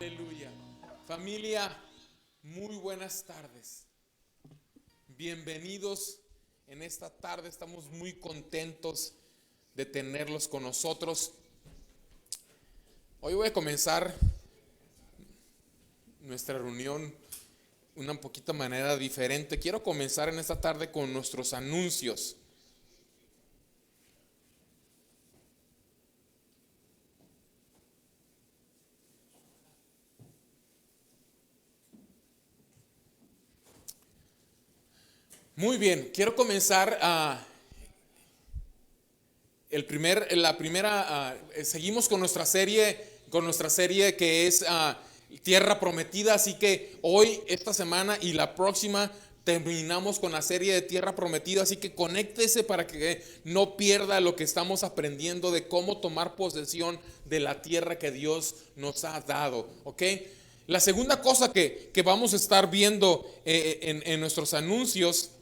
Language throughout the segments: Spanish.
Aleluya. Familia, muy buenas tardes. Bienvenidos en esta tarde. Estamos muy contentos de tenerlos con nosotros. Hoy voy a comenzar nuestra reunión una poquita manera diferente. Quiero comenzar en esta tarde con nuestros anuncios. Muy bien, quiero comenzar seguimos con nuestra serie que es Tierra Prometida, así que hoy, esta semana y la próxima terminamos con la serie de Tierra Prometida, así que conéctese para que no pierda lo que estamos aprendiendo de cómo tomar posesión de la tierra que Dios nos ha dado, ¿ok? La segunda cosa que vamos a estar viendo en nuestros anuncios.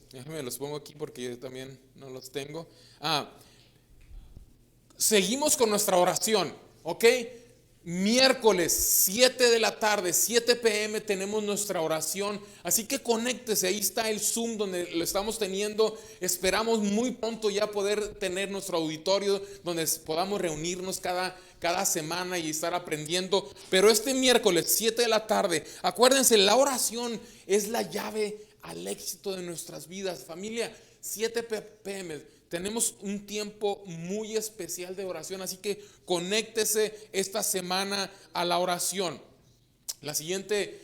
Déjame los pongo aquí porque yo también no los tengo. Seguimos con nuestra oración, ¿ok? Miércoles 7 de la tarde, 7 p.m. tenemos nuestra oración. Así que conéctese, ahí está el Zoom donde lo estamos teniendo. Esperamos muy pronto ya poder tener nuestro auditorio donde podamos reunirnos cada semana y estar aprendiendo. Pero este miércoles 7 de la tarde, acuérdense, la oración es la llave al éxito de nuestras vidas. Familia, 7 p.m. tenemos un tiempo muy especial de oración, así que conéctese esta semana a la oración. La siguiente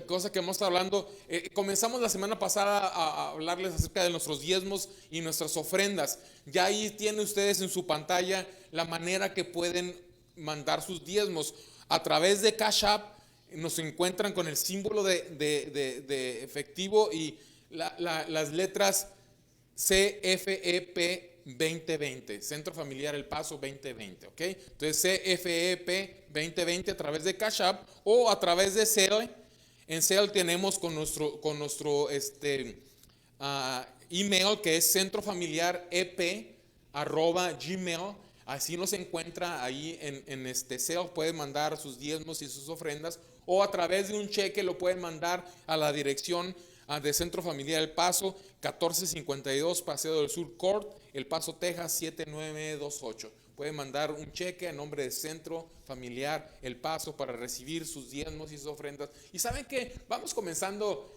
cosa que vamos a estar hablando, comenzamos la semana pasada a hablarles acerca de nuestros diezmos y nuestras ofrendas. Ya ahí tienen ustedes en su pantalla la manera que pueden mandar sus diezmos a través de Cash App. Nos encuentran con el símbolo de efectivo y las letras CFEP 2020, Centro Familiar El Paso 2020, ¿ok? Entonces CFEP 2020 a través de Cash App o a través de Zelle. En Zelle tenemos con nuestro email, que es centrofamiliarep@gmail. Así nos encuentra ahí en Zelle. Pueden mandar sus diezmos y sus ofrendas, o a través de un cheque lo pueden mandar a la dirección de Centro Familiar El Paso, 1452 Paseo del Sur Court, El Paso, Texas 7928. Pueden mandar un cheque a nombre de Centro Familiar El Paso para recibir sus diezmos y sus ofrendas. Y saben que vamos comenzando,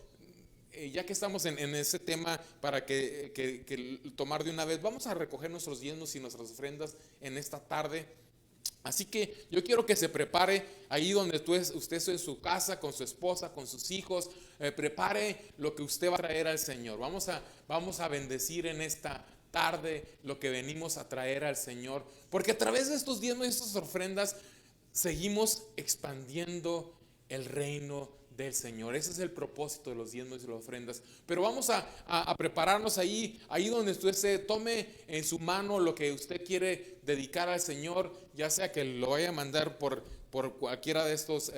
ya que estamos en ese tema, para que tomar de una vez, vamos a recoger nuestros diezmos y nuestras ofrendas en esta tarde. Así que yo quiero que se prepare ahí donde usted esté en su casa, con su esposa, con sus hijos. Prepare lo que usted va a traer al Señor. Vamos a bendecir en esta tarde lo que venimos a traer al Señor, porque a través de estos diezmos y estas ofrendas seguimos expandiendo el reino del Señor. Ese es el propósito de los diezmos y las ofrendas. Pero vamos a prepararnos ahí donde usted se tome en su mano lo que usted quiere dedicar al Señor, ya sea que lo vaya a mandar por cualquiera de estos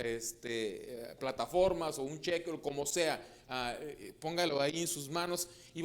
plataformas o un cheque o como sea. Póngalo ahí en sus manos y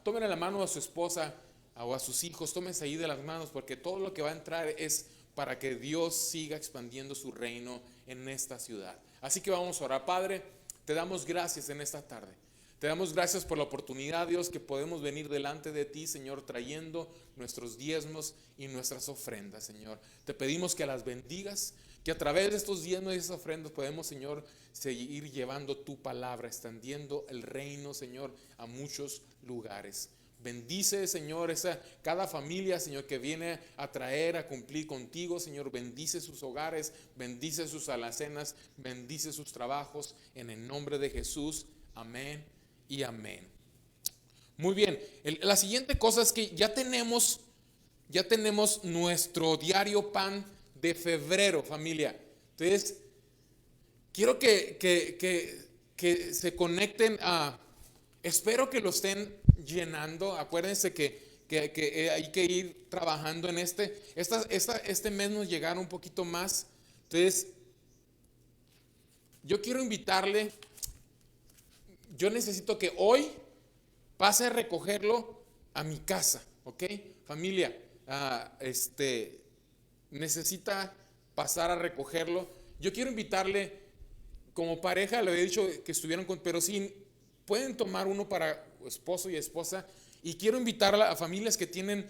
tomen la mano a su esposa o a sus hijos, tómense ahí de las manos, porque todo lo que va a entrar es para que Dios siga expandiendo su reino en esta ciudad. Así que vamos a orar. Padre, te damos gracias en esta tarde. Te damos gracias por la oportunidad, Dios, que podemos venir delante de ti, Señor, trayendo nuestros diezmos y nuestras ofrendas, Señor. Te pedimos que las bendigas, que a través de estos diezmos y esas ofrendas podemos, Señor, seguir llevando tu palabra, extendiendo el reino, Señor, a muchos lugares. Bendice, Señor, cada familia, Señor, que viene a traer, a cumplir contigo, Señor. Bendice sus hogares, bendice sus alacenas, bendice sus trabajos, en el nombre de Jesús. Amén y amén. Muy bien, la siguiente cosa es que ya tenemos nuestro diario pan de febrero, familia. Entonces, quiero que se conecten espero que lo estén llenando. Acuérdense que hay que ir trabajando en este mes nos llegaron un poquito más. Entonces, yo quiero invitarle. Yo necesito que hoy pase a recogerlo a mi casa, ¿ok? Familia, necesita pasar a recogerlo. yo quiero invitarle, como pareja, le había dicho que estuvieran con, pero sí, pueden tomar uno para esposo y esposa. Y quiero invitar a familias que tienen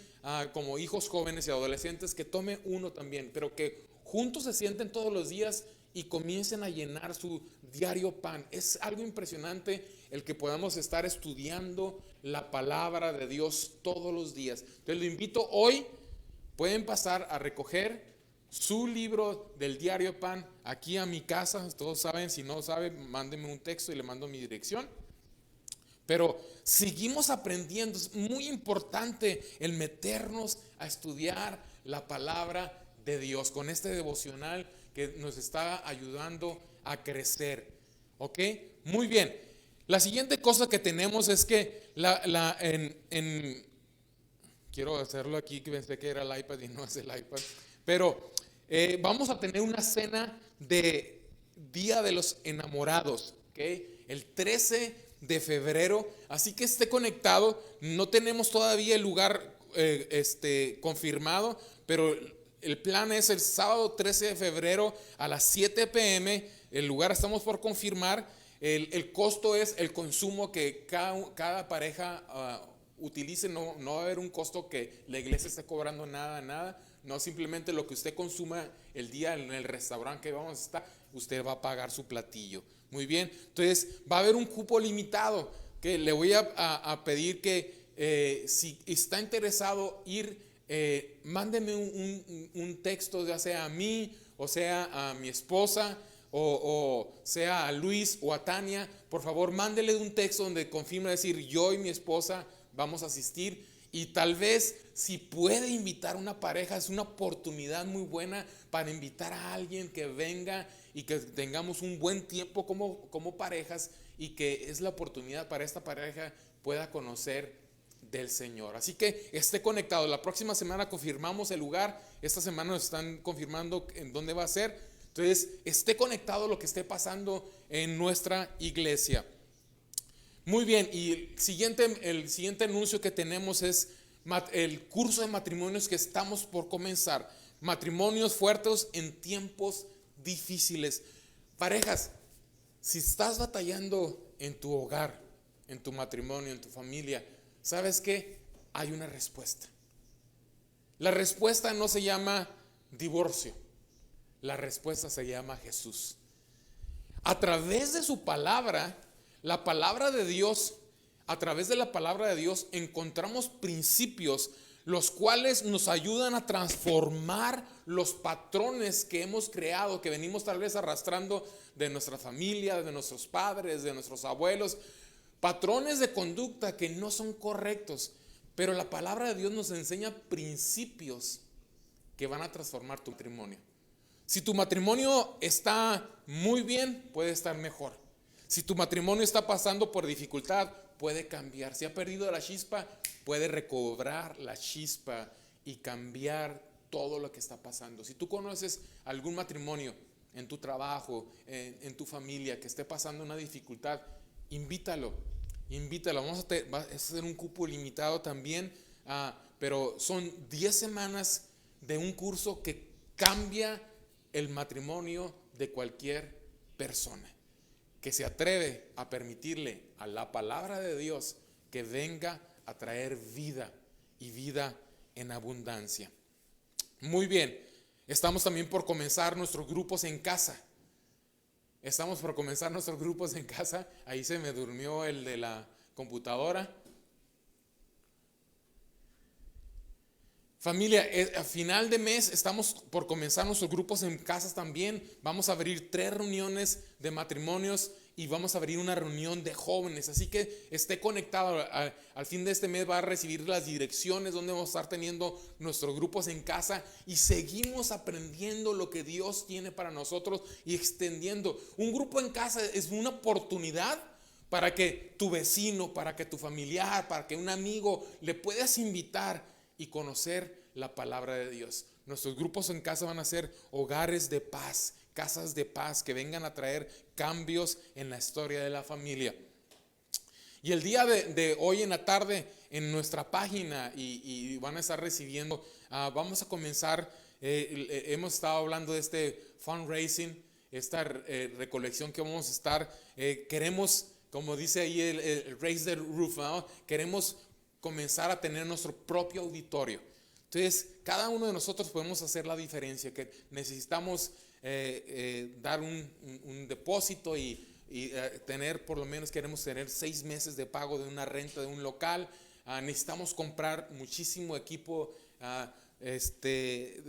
como hijos jóvenes y adolescentes que tome uno también, pero que juntos se sienten todos los días y comiencen a llenar su diario pan. Es algo impresionante el que podamos estar estudiando la palabra de Dios todos los días. Entonces lo invito hoy, pueden pasar a recoger su libro del diario pan aquí a mi casa. Todos saben, si no saben, mándenme un texto y le mando mi dirección. Pero seguimos aprendiendo. Es muy importante el meternos a estudiar la palabra de Dios con este devocional que nos está ayudando a crecer. ¿Ok? Muy bien. La siguiente cosa que tenemos es que quiero hacerlo aquí, que pensé que era el iPad y no es el iPad. Pero vamos a tener una cena de Día de los Enamorados. ¿Ok? El 13 de febrero, así que esté conectado. No tenemos todavía el lugar confirmado, pero el plan es el sábado 13 de febrero a las 7 p.m. El lugar estamos por confirmar. El costo es el consumo que cada pareja utilice. No va a haber un costo que la iglesia esté cobrando nada. No, simplemente lo que usted consuma el día en el restaurante que vamos a estar, usted va a pagar su platillo. Muy bien, entonces va a haber un cupo limitado que le voy a pedir que si está interesado ir, mándeme un texto, ya sea a mí o sea a mi esposa o sea a Luis o a Tania. Por favor, mándele un texto donde confirme decir yo y mi esposa vamos a asistir. Y tal vez si puede invitar a una pareja, es una oportunidad muy buena para invitar a alguien que venga y que tengamos un buen tiempo como parejas, y que es la oportunidad para esta pareja pueda conocer del Señor. Así que esté conectado. La próxima semana confirmamos el lugar. Esta semana nos están confirmando en dónde va a ser. Entonces esté conectado a lo que esté pasando en nuestra iglesia. Muy bien, y el siguiente anuncio que tenemos es el curso de matrimonios que estamos por comenzar. Matrimonios fuertes en tiempos difíciles. Parejas, si estás batallando en tu hogar, en tu matrimonio, en tu familia, ¿sabes qué? Hay una respuesta. La respuesta no se llama divorcio. La respuesta se llama Jesús. A través de su palabra, la palabra de Dios, a través de la palabra de Dios encontramos principios los cuales nos ayudan a transformar los patrones que hemos creado, que venimos tal vez arrastrando de nuestra familia, de nuestros padres, de nuestros abuelos, patrones de conducta que no son correctos. Pero la palabra de Dios nos enseña principios que van a transformar tu matrimonio. Si tu matrimonio está muy bien, puede estar mejor. Si tu matrimonio está pasando por dificultad, puede cambiar. Si ha perdido la chispa, puede recobrar la chispa y cambiar todo lo que está pasando. Si tú conoces algún matrimonio en tu trabajo, en tu familia, que esté pasando una dificultad, invítalo. Vamos a hacer un cupo limitado también, pero son 10 semanas de un curso que cambia el matrimonio de cualquier persona que se atreve a permitirle a la palabra de Dios que venga a traer vida y vida en abundancia. Muy bien, estamos también por comenzar nuestros grupos en casa. Ahí se me durmió el de la computadora. Familia, a final de mes estamos por comenzar nuestros grupos en casas también. Vamos a abrir 3 reuniones de matrimonios y vamos a abrir una reunión de jóvenes. Así que esté conectado. Al fin de este mes va a recibir las direcciones donde vamos a estar teniendo nuestros grupos en casa. Y seguimos aprendiendo lo que Dios tiene para nosotros y extendiendo. Un grupo en casa es una oportunidad para que tu vecino, para que tu familiar, para que un amigo le puedas invitar y conocer la palabra de Dios. Nuestros grupos en casa van a ser hogares de paz, casas de paz que vengan a traer cambios en la historia de la familia. Y el día de hoy en la tarde en nuestra página y van a estar recibiendo, vamos a comenzar, hemos estado hablando de este fundraising, esta recolección que vamos a estar, queremos, como dice ahí el Raise the Roof, ¿no? Queremos comenzar a tener nuestro propio auditorio. Entonces, cada uno de nosotros podemos hacer la diferencia, que necesitamos dar un depósito y tener, por lo menos queremos tener 6 meses de pago de una renta de un local. Necesitamos comprar muchísimo equipo,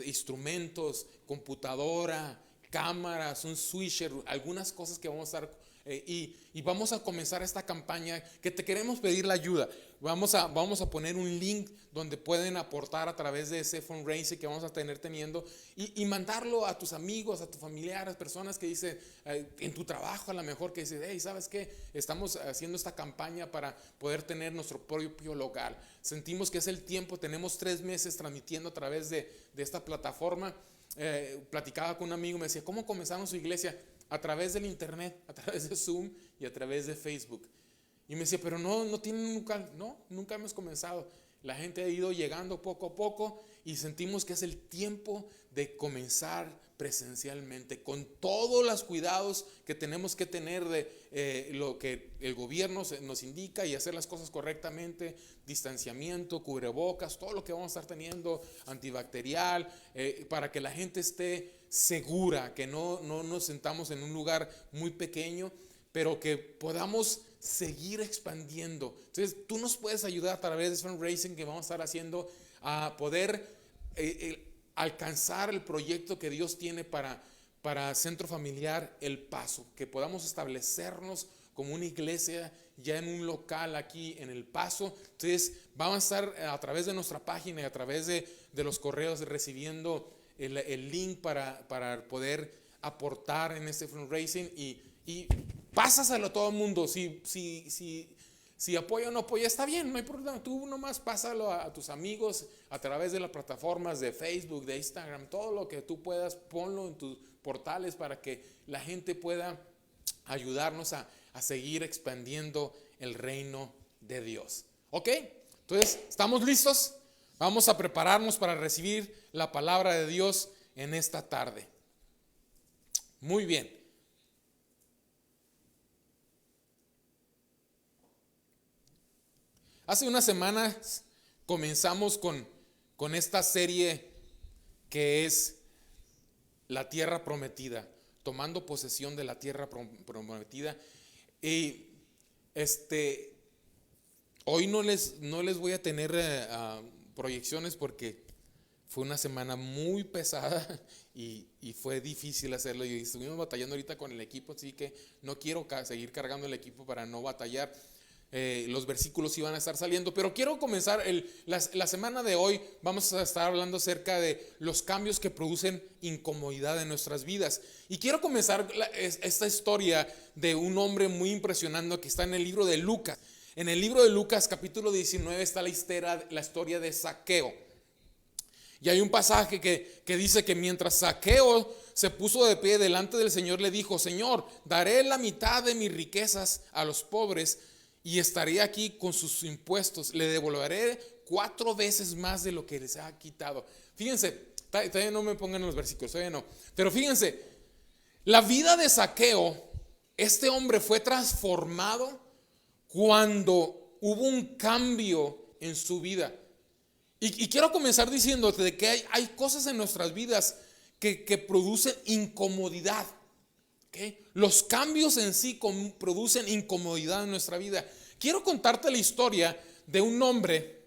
instrumentos, computadora, cámaras, un switcher, algunas cosas que vamos a estar y vamos a comenzar esta campaña que te queremos pedir la ayuda. Vamos a poner un link donde pueden aportar a través de ese fundraiser que vamos a tener teniendo y mandarlo a tus amigos, a tus familiares, personas que dicen, en tu trabajo a lo mejor, que dicen, hey, ¿sabes qué? Estamos haciendo esta campaña para poder tener nuestro propio local. Sentimos que es el tiempo, tenemos 3 meses transmitiendo a través de esta plataforma. Platicaba con un amigo, me decía, ¿cómo comenzaron su iglesia? A través del internet, a través de Zoom y a través de Facebook. Y me decía, pero no tienen un local. No, nunca hemos comenzado. La gente ha ido llegando poco a poco y sentimos que es el tiempo de comenzar presencialmente, con todos los cuidados que tenemos que tener de lo que el gobierno nos indica y hacer las cosas correctamente, distanciamiento, cubrebocas, todo lo que vamos a estar teniendo, antibacterial, para que la gente esté segura, que no nos sentamos en un lugar muy pequeño, pero que podamos seguir expandiendo. Entonces tú nos puedes ayudar a través de fundraising que vamos a estar haciendo a poder alcanzar el proyecto que Dios tiene para Centro Familiar El Paso, que podamos establecernos como una iglesia ya en un local aquí en El Paso. Entonces vamos a estar a través de nuestra página y a través de los correos recibiendo el link para poder aportar en este fundraising y pásaselo a todo el mundo. Si apoya o no apoya, está bien, no hay problema. Tú nomás pásalo a tus amigos a través de las plataformas de Facebook, de Instagram, todo lo que tú puedas, ponlo en tus portales para que la gente pueda ayudarnos a seguir expandiendo el reino de Dios. ¿Ok? Entonces, ¿estamos listos? Vamos a prepararnos para recibir la palabra de Dios en esta tarde. Muy bien. Hace unas semanas comenzamos con esta serie que es la tierra prometida, tomando posesión de la tierra prometida. Y hoy no les voy a tener proyecciones porque fue una semana muy pesada y fue difícil hacerlo. Y estuvimos batallando ahorita con el equipo, así que no quiero seguir cargando el equipo para no batallar. Los versículos iban a estar saliendo, pero quiero comenzar la semana de hoy. Vamos a estar hablando acerca de los cambios que producen incomodidad en nuestras vidas, y quiero comenzar esta historia de un hombre muy impresionante que está en el libro de Lucas. En el libro de Lucas capítulo 19 está la historia de Zaqueo, y hay un pasaje que dice que mientras Zaqueo se puso de pie delante del Señor, le dijo: Señor, daré la mitad de mis riquezas a los pobres y estaré aquí con sus impuestos, le devolveré 4 veces más de lo que les ha quitado. Fíjense, todavía no me pongan los versículos, todavía no, pero fíjense, la vida de Zaqueo, este hombre fue transformado cuando hubo un cambio en su vida. Y quiero comenzar diciéndote de que hay cosas en nuestras vidas que producen incomodidad. ¿Okay? Los cambios en sí producen incomodidad en nuestra vida. Quiero contarte la historia de un hombre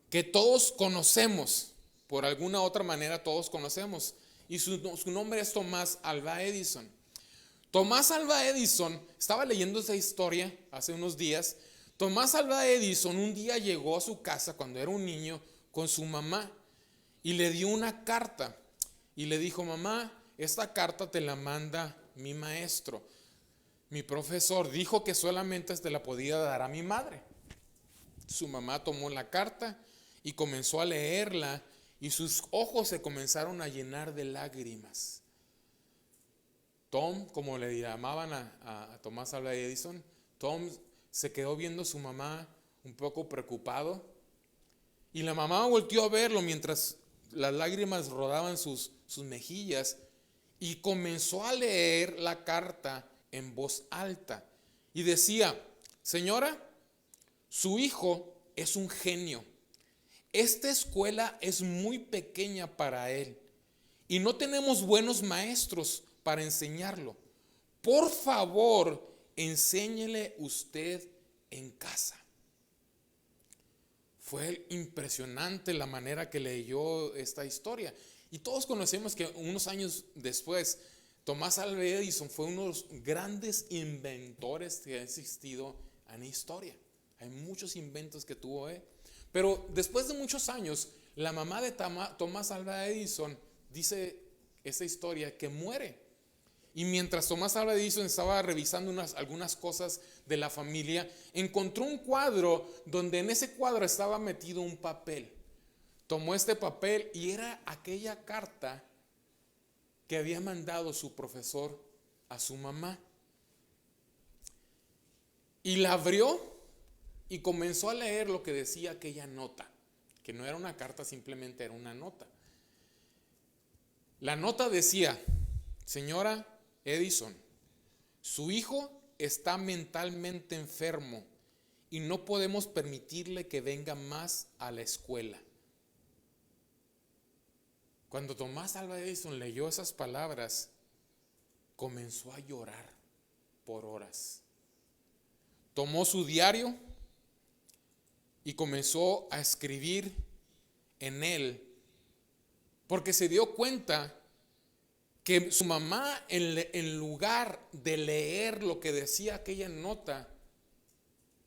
que todos conocemos, por alguna otra manera todos conocemos, y su nombre es Tomás Alva Edison. Tomás Alva Edison, estaba leyendo esa historia hace unos días. Tomás Alva Edison un día llegó a su casa cuando era un niño con su mamá y le dio una carta y le dijo: mamá, esta carta te la manda mi maestro. Mi profesor dijo que solamente te la podía dar a mi madre. Su mamá tomó la carta y comenzó a leerla y sus ojos se comenzaron a llenar de lágrimas. Tom, como le llamaban a Tomás Alva Edison, Tom se quedó viendo a su mamá un poco preocupado y la mamá volteó a verlo mientras las lágrimas rodaban sus mejillas. y comenzó a leer la carta en voz alta. Y decía: señora, su hijo es un genio. Esta escuela es muy pequeña para él y no tenemos buenos maestros para enseñarlo. Por favor, enséñele usted en casa. Fue impresionante la manera que leyó esta historia. Y todos conocemos que unos años después, Tomás Alva Edison fue uno de los grandes inventores que ha existido en la historia. Hay muchos inventos que tuvo él. Pero después de muchos años, la mamá de Tomás Alva Edison dice esta historia que muere. Y mientras Tomás Alva Edison estaba revisando algunas cosas de la familia, encontró un cuadro donde en ese cuadro estaba metido un papel. Tomó este papel y era aquella carta que había mandado su profesor a su mamá. Y la abrió y comenzó a leer lo que decía aquella nota, que no era una carta, simplemente era una nota. La nota decía: señora Edison, su hijo está mentalmente enfermo y no podemos permitirle que venga más a la escuela. Cuando Tomás Alva Edison leyó esas palabras, comenzó a llorar por horas. Tomó su diario y comenzó a escribir en él, porque se dio cuenta que su mamá, en lugar de leer lo que decía aquella nota,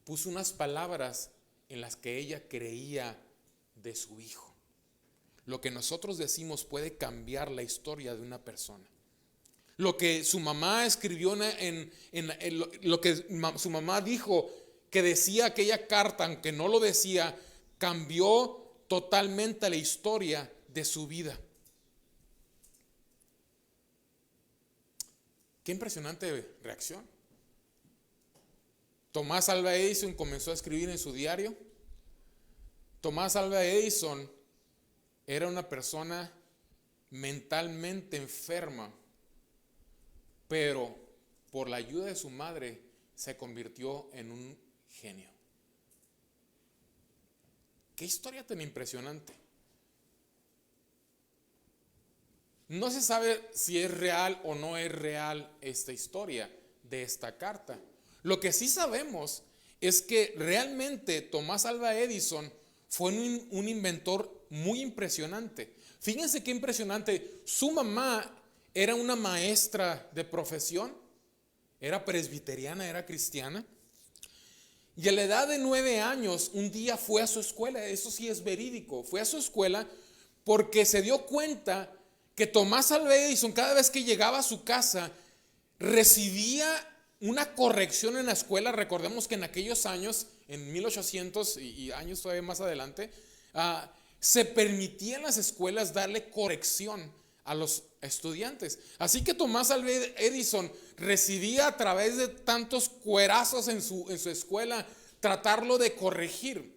puso unas palabras en las que ella creía de su hijo. Lo que nosotros decimos puede cambiar la historia de una persona. Lo que su mamá escribió lo que su mamá dijo, que decía aquella carta, aunque no lo decía, cambió totalmente la historia de su vida. Qué impresionante reacción. Tomás Alva Edison comenzó a escribir en su diario. Tomás Alva Edison era una persona mentalmente enferma, pero por la ayuda de su madre se convirtió en un genio. Qué historia tan impresionante. No se sabe si es real o no es real esta historia de esta carta. Lo que sí sabemos es que realmente Tomás Alva Edison fue un inventor muy impresionante. Fíjense qué impresionante. Su mamá era una maestra de profesión, era presbiteriana, era cristiana. Y a la edad de 9 años, un día fue a su escuela. Eso sí es verídico. Fue a su escuela porque se dio cuenta que Tomás Alva Edison, cada vez que llegaba a su casa, recibía una corrección en la escuela. Recordemos que en aquellos años, en 1800 y años todavía más adelante, se permitía en las escuelas darle corrección a los estudiantes. Así que Tomás Alva Edison recibía, a través de tantos cuerazos en su escuela, tratarlo de corregir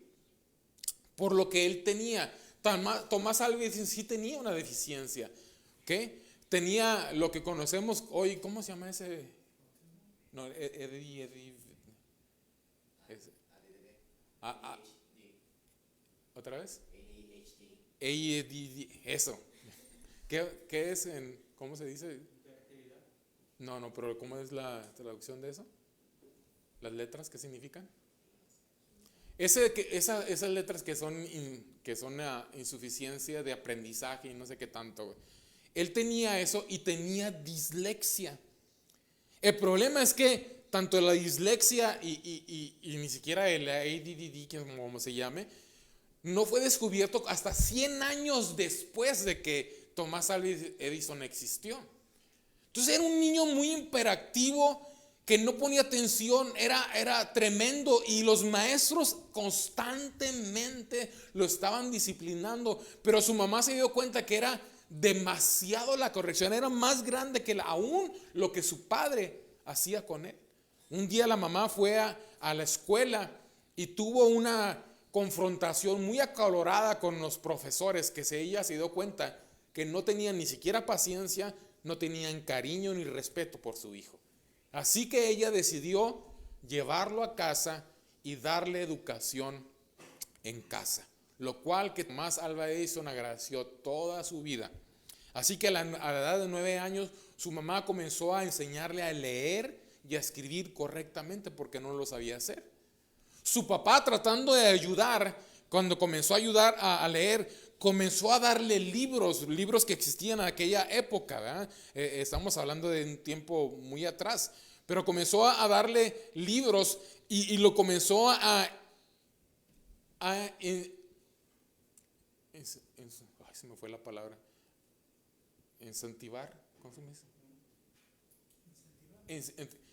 por lo que él tenía. Tomás Alva Edison sí tenía una deficiencia, ¿okay? Tenía lo que conocemos hoy, ¿cómo se llama ese? No, ¿otra vez? ADD, eso. ¿Qué es cómo se dice? No, pero ¿cómo es la traducción de eso? ¿Las letras qué significan? Esas letras que son insuficiencia de aprendizaje y no sé qué tanto. Él tenía eso y tenía dislexia. El problema es que tanto la dislexia y ni siquiera el ADD, como se llame, no fue descubierto hasta 100 años después de que Tomás Alva Edison existió. Entonces era un niño muy hiperactivo que no ponía atención, era tremendo, y los maestros constantemente lo estaban disciplinando, pero su mamá se dio cuenta que era demasiado la corrección, era más grande que aún lo que su padre hacía con él. Un día la mamá fue a la escuela y tuvo una confrontación muy acalorada con los profesores, ella se dio cuenta que no tenían ni siquiera paciencia no tenían cariño ni respeto por su hijo. Así que ella decidió llevarlo a casa y darle educación en casa, lo cual que Tomás Alva Edison agradeció toda su vida. Así que a la edad de 9 años su mamá comenzó a enseñarle a leer y a escribir correctamente porque no lo sabía hacer. Su papá, tratando de ayudar, cuando comenzó a ayudar a leer, comenzó a darle libros que existían en aquella época, ¿verdad? Estamos hablando de un tiempo muy atrás, pero comenzó a darle libros y lo comenzó se me fue la palabra, incentivar, ¿cómo se me dice?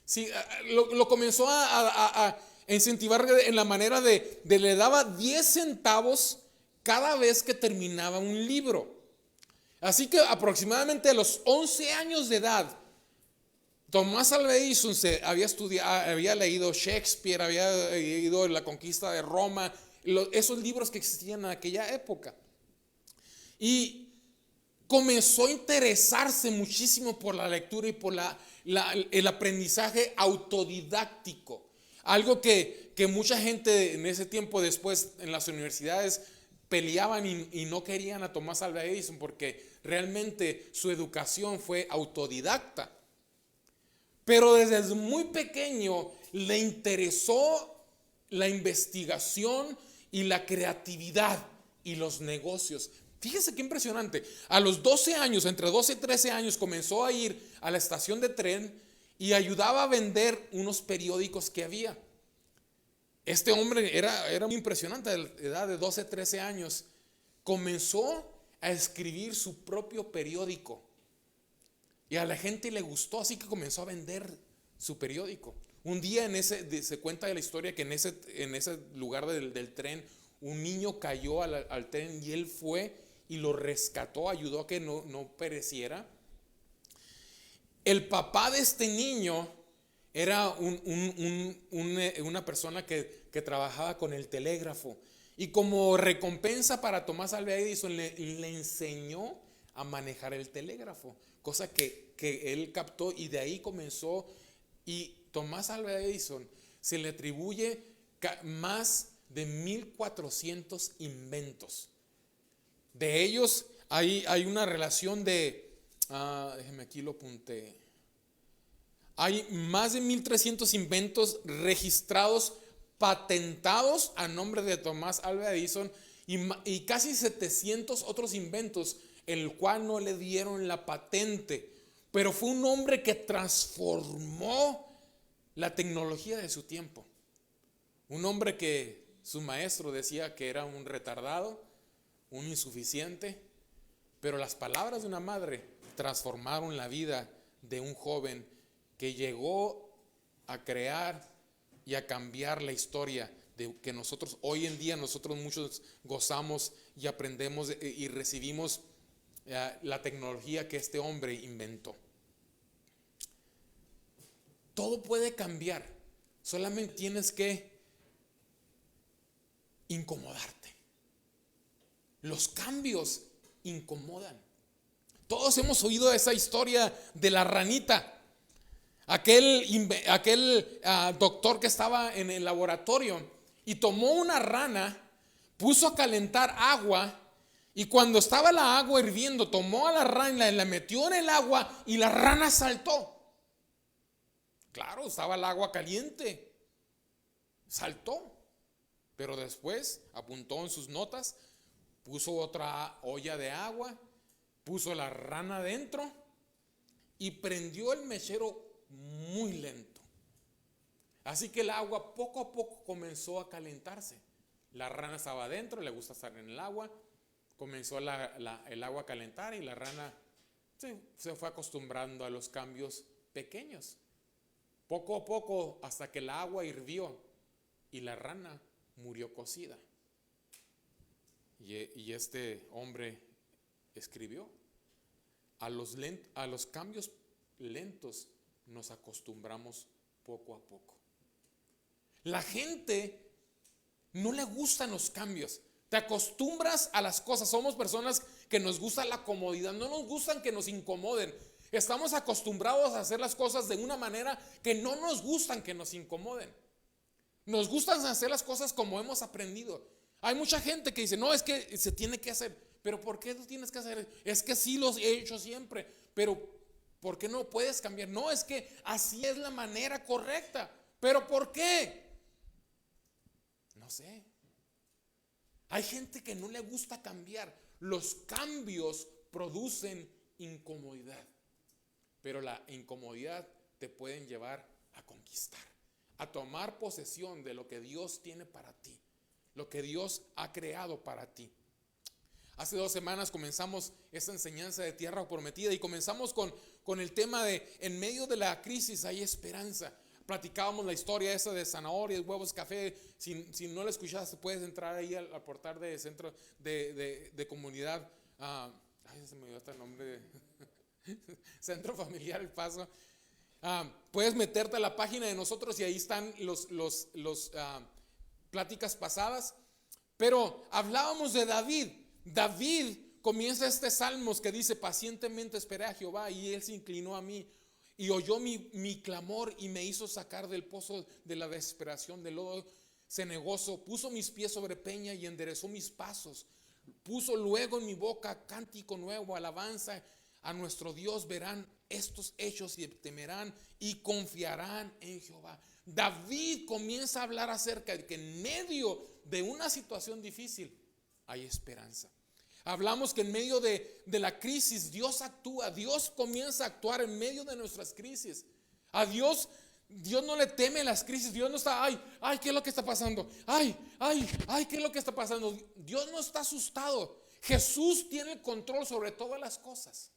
Sí, lo comenzó a incentivar en la manera de le daba 10 centavos cada vez que terminaba un libro. Así que aproximadamente a los 11 años de edad, Tomás Alva Edison había leído Shakespeare, había leído La conquista de Roma, esos libros que existían en aquella época. Y comenzó a interesarse muchísimo por la lectura y por el aprendizaje autodidáctico. Algo que mucha gente en ese tiempo después en las universidades peleaban y no querían a Tomás Alva Edison porque realmente su educación fue autodidacta. Pero desde muy pequeño le interesó la investigación y la creatividad y los negocios. Fíjense qué impresionante. A los 12 años, entre 12 y 13 años, comenzó a ir a la estación de tren y ayudaba a vender unos periódicos que había. Este hombre era muy impresionante, a la edad de 12, 13 años. Comenzó a escribir su propio periódico. Y a la gente le gustó, así que comenzó a vender su periódico. Un día se cuenta de la historia que en ese lugar del tren, un niño cayó al tren y él fue y lo rescató, ayudó a que no pereciera. El papá de este niño era una persona que trabajaba con el telégrafo. Y como recompensa para Tomás Alva Edison le enseñó a manejar el telégrafo, cosa que él captó y de ahí comenzó. Y Tomás Alva Edison se le atribuye más de 1400 inventos. De ellos hay una relación déjeme aquí lo apunté. Hay más de 1300 inventos registrados, patentados a nombre de Tomás Alva Edison y casi 700 otros inventos, el cual no le dieron la patente. Pero fue un hombre que transformó la tecnología de su tiempo. Un hombre que su maestro decía que era un retardado, un insuficiente, pero las palabras de una madre transformaron la vida de un joven que llegó a crear y a cambiar la historia de que nosotros hoy en día muchos gozamos y aprendemos y recibimos la tecnología que este hombre inventó. Todo puede cambiar, solamente tienes que incomodarte. Los cambios incomodan. Todos hemos oído esa historia de la ranita. Aquel doctor que estaba en el laboratorio y tomó una rana, puso a calentar agua y cuando estaba la agua hirviendo, tomó a la rana y la metió en el agua y la rana saltó. Claro, estaba el agua caliente, saltó, pero después apuntó en sus notas, puso otra olla de agua, puso la rana dentro y prendió el mechero muy lento. Así que el agua poco a poco comenzó a calentarse. La rana estaba adentro, le gusta estar en el agua. Comenzó el agua a calentar y la rana se fue acostumbrando a los cambios pequeños. Poco a poco hasta que el agua hirvió y la rana murió cocida. Y este hombre escribió: a los cambios lentos nos acostumbramos poco a poco. La gente no le gustan los cambios. Te acostumbras a las cosas. Somos personas que nos gusta la comodidad. No nos gustan que nos incomoden. Estamos acostumbrados a hacer las cosas de una manera que no nos gustan, que nos incomoden. Nos gustan hacer las cosas como hemos aprendido. Hay mucha gente que dice, no, es que se tiene que hacer. Pero ¿por qué lo tienes que hacer? Es que sí los he hecho siempre. Pero ¿por qué no puedes cambiar? No, es que así es la manera correcta. ¿Pero por qué? No sé. Hay gente que no le gusta cambiar. Los cambios producen incomodidad. Pero la incomodidad te pueden llevar a conquistar, a tomar posesión de lo que Dios tiene para ti, lo que Dios ha creado para ti. Hace 2 semanas comenzamos esta enseñanza de Tierra Prometida y comenzamos con el tema de en medio de la crisis hay esperanza. Platicábamos la historia esa de zanahorias, huevos, café. Si no la escuchaste, puedes entrar ahí al portal de centro de comunidad. Ay, se me dio hasta el nombre. Centro Familiar El Paso. Puedes meterte a la página de nosotros y ahí están los pláticas pasadas. Pero hablábamos de David. David comienza este salmos que dice: pacientemente esperé a Jehová y él se inclinó a mí y oyó mi clamor y me hizo sacar del pozo de la desesperación, del lodo cenagoso. Puso mis pies sobre peña y enderezó mis pasos. Puso luego en mi boca cántico nuevo, alabanza a nuestro Dios. Verán estos hechos y temerán y confiarán en Jehová. David comienza a hablar acerca de que en medio de una situación difícil hay esperanza. Hablamos que en medio de la crisis Dios actúa. Dios comienza a actuar en medio de nuestras crisis. A Dios no le teme las crisis. Dios no está, ay, ¿qué es lo que está pasando? Ay, ¿qué es lo que está pasando? Dios no está asustado. Jesús tiene el control sobre todas las cosas.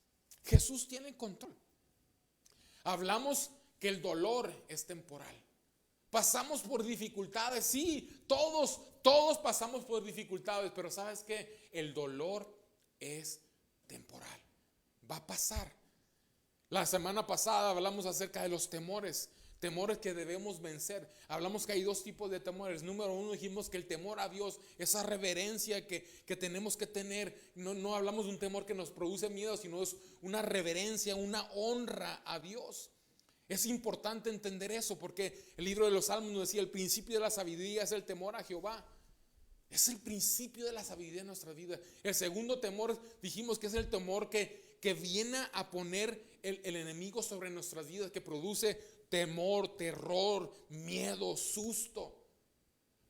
Jesús tiene el control. Hablamos que el dolor es temporal. Pasamos por dificultades, sí, todos pasamos por dificultades, pero ¿sabes qué? El dolor es temporal, va a pasar. La semana pasada hablamos acerca de los temores que debemos vencer. Hablamos que hay 2 tipos de temores. Número 1, dijimos que el temor a Dios, esa reverencia que tenemos que tener. No hablamos de un temor que nos produce miedo, sino es una reverencia, una honra a Dios. Es importante entender eso porque el libro de los Salmos nos decía: el principio de la sabiduría es el temor a Jehová. Es el principio de la sabiduría en nuestra vida. El segundo temor dijimos que es el temor que viene a poner el enemigo sobre nuestras vidas, que produce temor, terror, miedo, susto.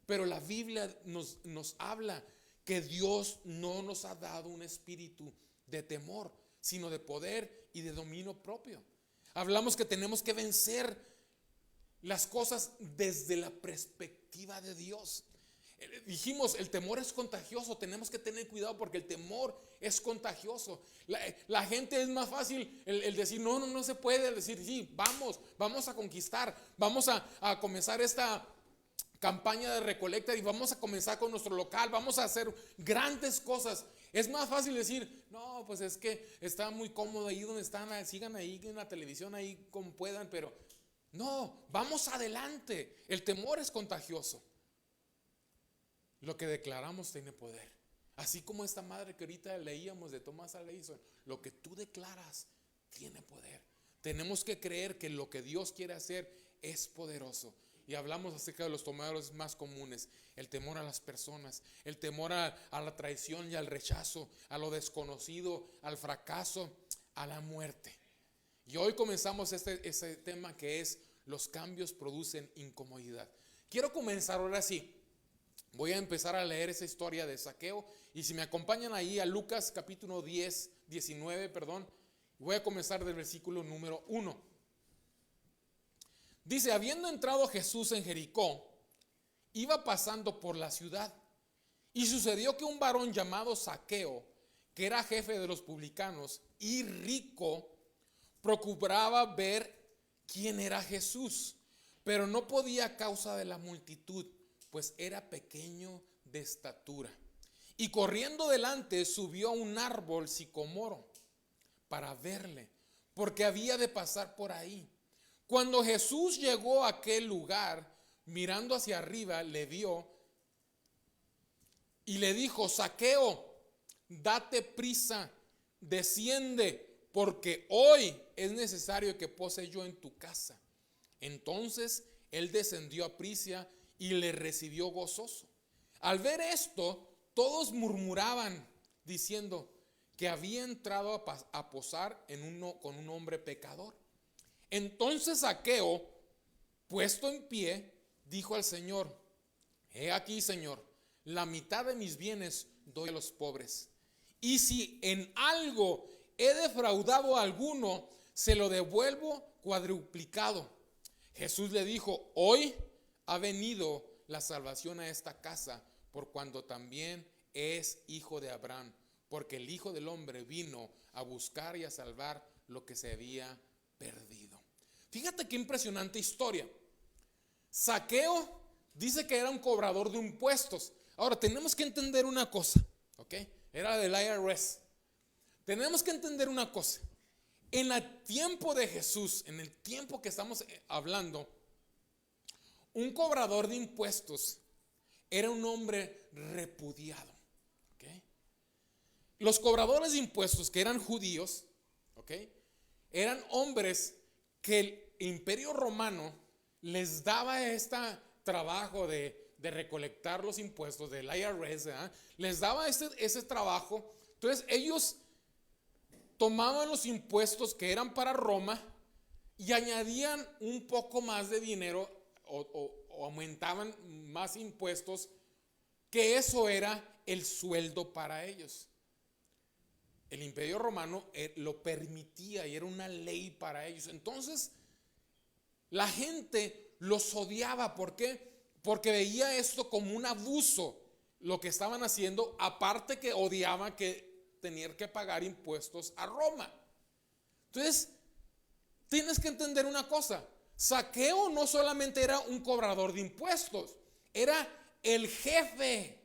Pero la Biblia nos habla que Dios no nos ha dado un espíritu de temor, sino de poder y de dominio propio. Hablamos que tenemos que vencer las cosas desde la perspectiva de Dios. Dijimos, el temor es contagioso. Tenemos que tener cuidado porque el temor es contagioso. La gente es más fácil el decir no se puede. El decir sí, vamos a conquistar. Vamos a comenzar esta campaña de recolecta y vamos a comenzar con nuestro local. Vamos a hacer grandes cosas. Es más fácil decir, no, pues es que está muy cómodo ahí donde están, sigan ahí en la televisión, ahí como puedan, pero no, vamos adelante. El temor es contagioso. Lo que declaramos tiene poder. Así como esta madre que ahorita leíamos de Thomas A. Edison, lo que tú declaras tiene poder. Tenemos que creer que lo que Dios quiere hacer es poderoso. Y hablamos acerca de los temores más comunes: el temor a las personas, el temor a la traición y al rechazo, a lo desconocido, al fracaso, a la muerte. Y hoy comenzamos ese tema que es: los cambios producen incomodidad. Quiero comenzar ahora sí. Voy a empezar a leer esa historia de Zaqueo. Y si me acompañan ahí a Lucas capítulo 19, voy a comenzar del versículo número 1. Dice: habiendo entrado Jesús en Jericó, iba pasando por la ciudad. Y sucedió que un varón llamado Zaqueo, que era jefe de los publicanos y rico, procuraba ver quién era Jesús, pero no podía a causa de la multitud, pues era pequeño de estatura. Y corriendo delante subió a un árbol sicomoro para verle, porque había de pasar por ahí. Cuando Jesús llegó a aquel lugar, mirando hacia arriba, le vio y le dijo: Zaqueo, date prisa, desciende, porque hoy es necesario que pose yo en tu casa. Entonces él descendió a Prisia y le recibió gozoso. Al ver esto, todos murmuraban diciendo que había entrado a posar con un hombre pecador. Entonces Zaqueo, puesto en pie, dijo al Señor: he aquí, Señor, la mitad de mis bienes doy a los pobres, y si en algo he defraudado a alguno, se lo devuelvo cuadruplicado. Jesús le dijo: hoy ha venido la salvación a esta casa, por cuanto también es hijo de Abraham, porque el Hijo del Hombre vino a buscar y a salvar lo que se había perdido. Fíjate qué impresionante historia. Zaqueo dice que era un cobrador de impuestos. Ahora tenemos que entender una cosa, ¿ok? Era del IRS. Tenemos que entender una cosa. En el tiempo de Jesús, en el tiempo que estamos hablando, un cobrador de impuestos era un hombre repudiado, ¿ok? Los cobradores de impuestos, que eran judíos, ¿ok?, eran hombres que el Imperio Romano les daba este trabajo de recolectar los impuestos del IRS, ¿verdad? Les daba ese trabajo. Entonces ellos tomaban los impuestos que eran para Roma y añadían un poco más de dinero o aumentaban más impuestos, que eso era el sueldo para ellos. El Imperio Romano lo permitía y era una ley para ellos. Entonces la gente los odiaba. ¿Por qué? Porque veía esto como un abuso, lo que estaban haciendo, aparte que odiaban que tenían que pagar impuestos a Roma. Entonces tienes que entender una cosa: Zaqueo no solamente era un cobrador de impuestos, era el jefe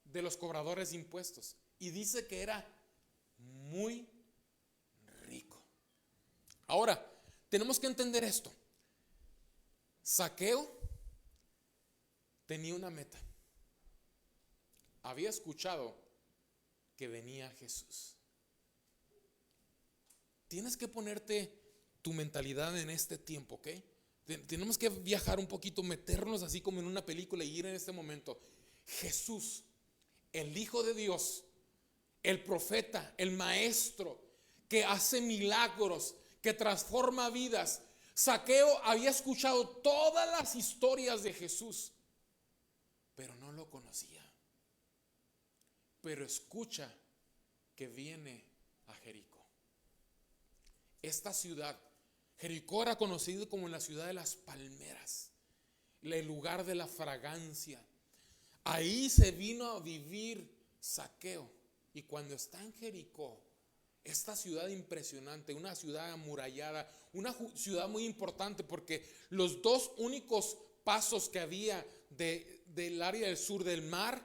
de los cobradores de impuestos, y dice que era muy rico. Ahora tenemos que entender esto. Zaqueo tenía una meta. Había escuchado que venía Jesús. Tienes que ponerte tu mentalidad en este tiempo, ¿ok? Tenemos que viajar un poquito, meternos así como en una película y ir en este momento. Jesús, el Hijo de Dios, el profeta, el maestro, que hace milagros, que transforma vidas. Zaqueo había escuchado todas las historias de Jesús, pero no lo conocía. Pero escucha que viene a Jericó. Esta ciudad, Jericó, era conocido como la ciudad de las palmeras, el lugar de la fragancia. Ahí se vino a vivir Zaqueo. Y cuando está en Jericó, esta ciudad impresionante, una ciudad amurallada, una ciudad muy importante, porque los dos únicos pasos que había del área del sur del mar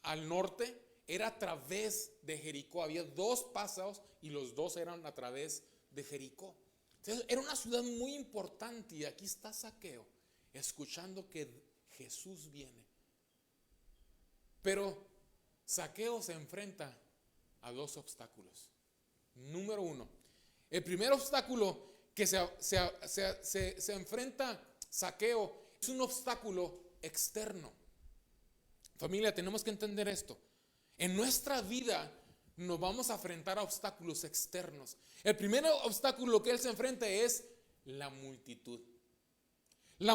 al norte era a través de Jericó. Había dos pasos y los dos eran a través de Jericó. Entonces era una ciudad muy importante, y aquí está Zaqueo escuchando que Jesús viene. Pero Zaqueo se enfrenta a dos obstáculos. Número uno, el primer obstáculo que se enfrenta Zaqueo es un obstáculo externo. Familia, tenemos que entender esto. En nuestra vida nos vamos a enfrentar a obstáculos externos. El primer obstáculo que él se enfrenta es la multitud.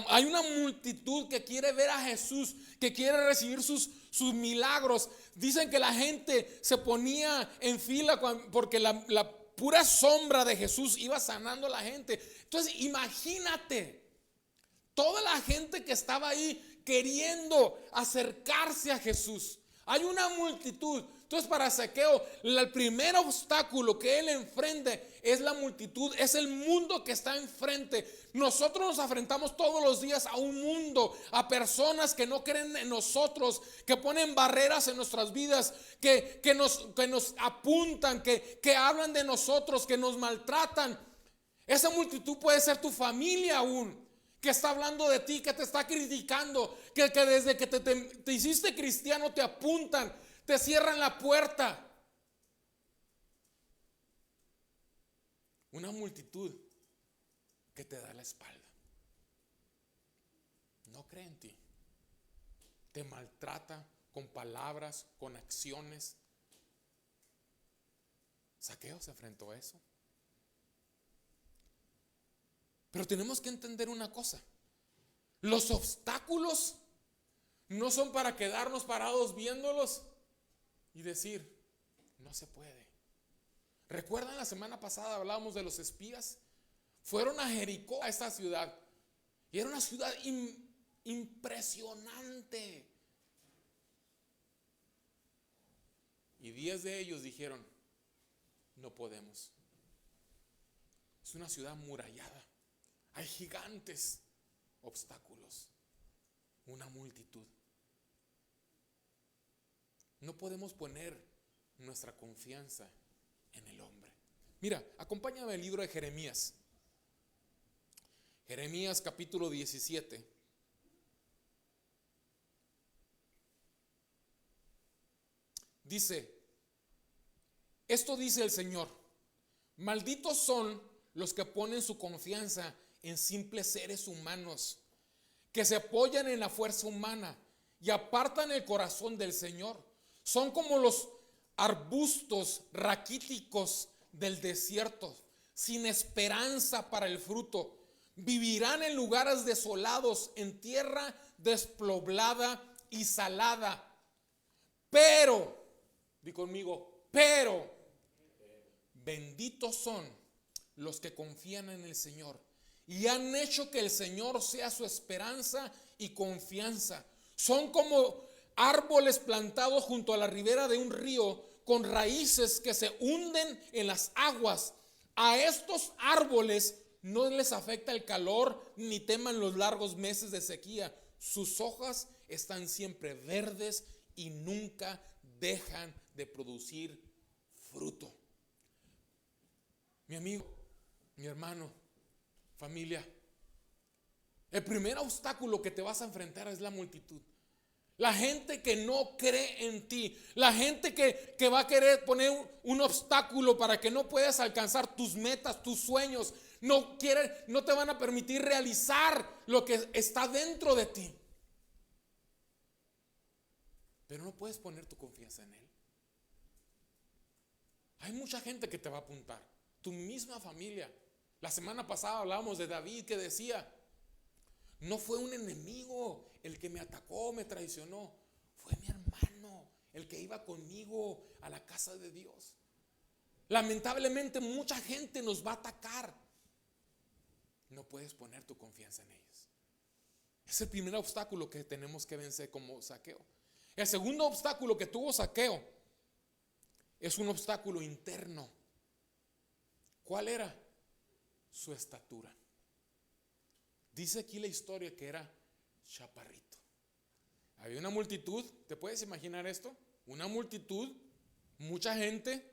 Hay una multitud que quiere ver a Jesús, que quiere recibir sus milagros. Dicen que la gente se ponía en fila porque la pura sombra de Jesús iba sanando a la gente. Entonces imagínate toda la gente que estaba ahí queriendo acercarse a Jesús. Hay una multitud. Entonces para Zaqueo, el primer obstáculo que él enfrenta es la multitud, es el mundo que está enfrente. Nosotros nos enfrentamos todos los días a un mundo, a personas que no creen en nosotros, que ponen barreras en nuestras vidas, que nos apuntan, que hablan de nosotros, que nos maltratan. Esa multitud puede ser tu familia aún, que está hablando de ti, que te está criticando, que desde que te hiciste cristiano te apuntan, te cierran la puerta. Una multitud que te da la espalda. No cree en ti. Te maltrata con palabras, con acciones. Zaqueo se enfrentó a eso. Pero tenemos que entender una cosa. Los obstáculos no son para quedarnos parados viéndolos y decir, no se puede. ¿Recuerdan la semana pasada hablábamos de los espías? Fueron a Jericó, a esta ciudad. Y era una ciudad impresionante. Y 10 de ellos dijeron, no podemos. Es una ciudad amurallada. Hay gigantes, obstáculos, una multitud. No podemos poner nuestra confianza en el hombre. Mira, acompáñame al libro de Jeremías. Jeremías capítulo 17. Dice, esto dice el Señor: malditos son los que ponen su confianza en simples seres humanos, que se apoyan en la fuerza humana y apartan el corazón del Señor. Son como los arbustos raquíticos del desierto, sin esperanza para el fruto. Vivirán en lugares desolados, en tierra despoblada y salada. Pero, di conmigo, pero benditos son los que confían en el Señor y han hecho que el Señor sea su esperanza y confianza. Son como árboles plantados junto a la ribera de un río, con raíces que se hunden en las aguas. A estos árboles no les afecta el calor ni teman los largos meses de sequía. Sus hojas están siempre verdes y nunca dejan de producir fruto. Mi amigo, mi hermano, familia, el primer obstáculo que te vas a enfrentar es la multitud. La gente que no cree en ti, la gente que va a querer poner un obstáculo para que no puedas alcanzar tus metas, tus sueños. No te van a permitir realizar lo que está dentro de ti. Pero no puedes poner tu confianza en él. Hay mucha gente que te va a apuntar, tu misma familia. La semana pasada hablábamos de David, que decía, no fue un enemigo el que me atacó, me traicionó, fue mi hermano el que iba conmigo a la casa de Dios. Lamentablemente mucha gente nos va a atacar. No puedes poner tu confianza en ellos. Es el primer obstáculo que tenemos que vencer como Zaqueo. El segundo obstáculo que tuvo Zaqueo es un obstáculo interno. ¿Cuál era? Su estatura. Dice aquí la historia que era chaparrito. Había una multitud, ¿te puedes imaginar esto? Una multitud, mucha gente,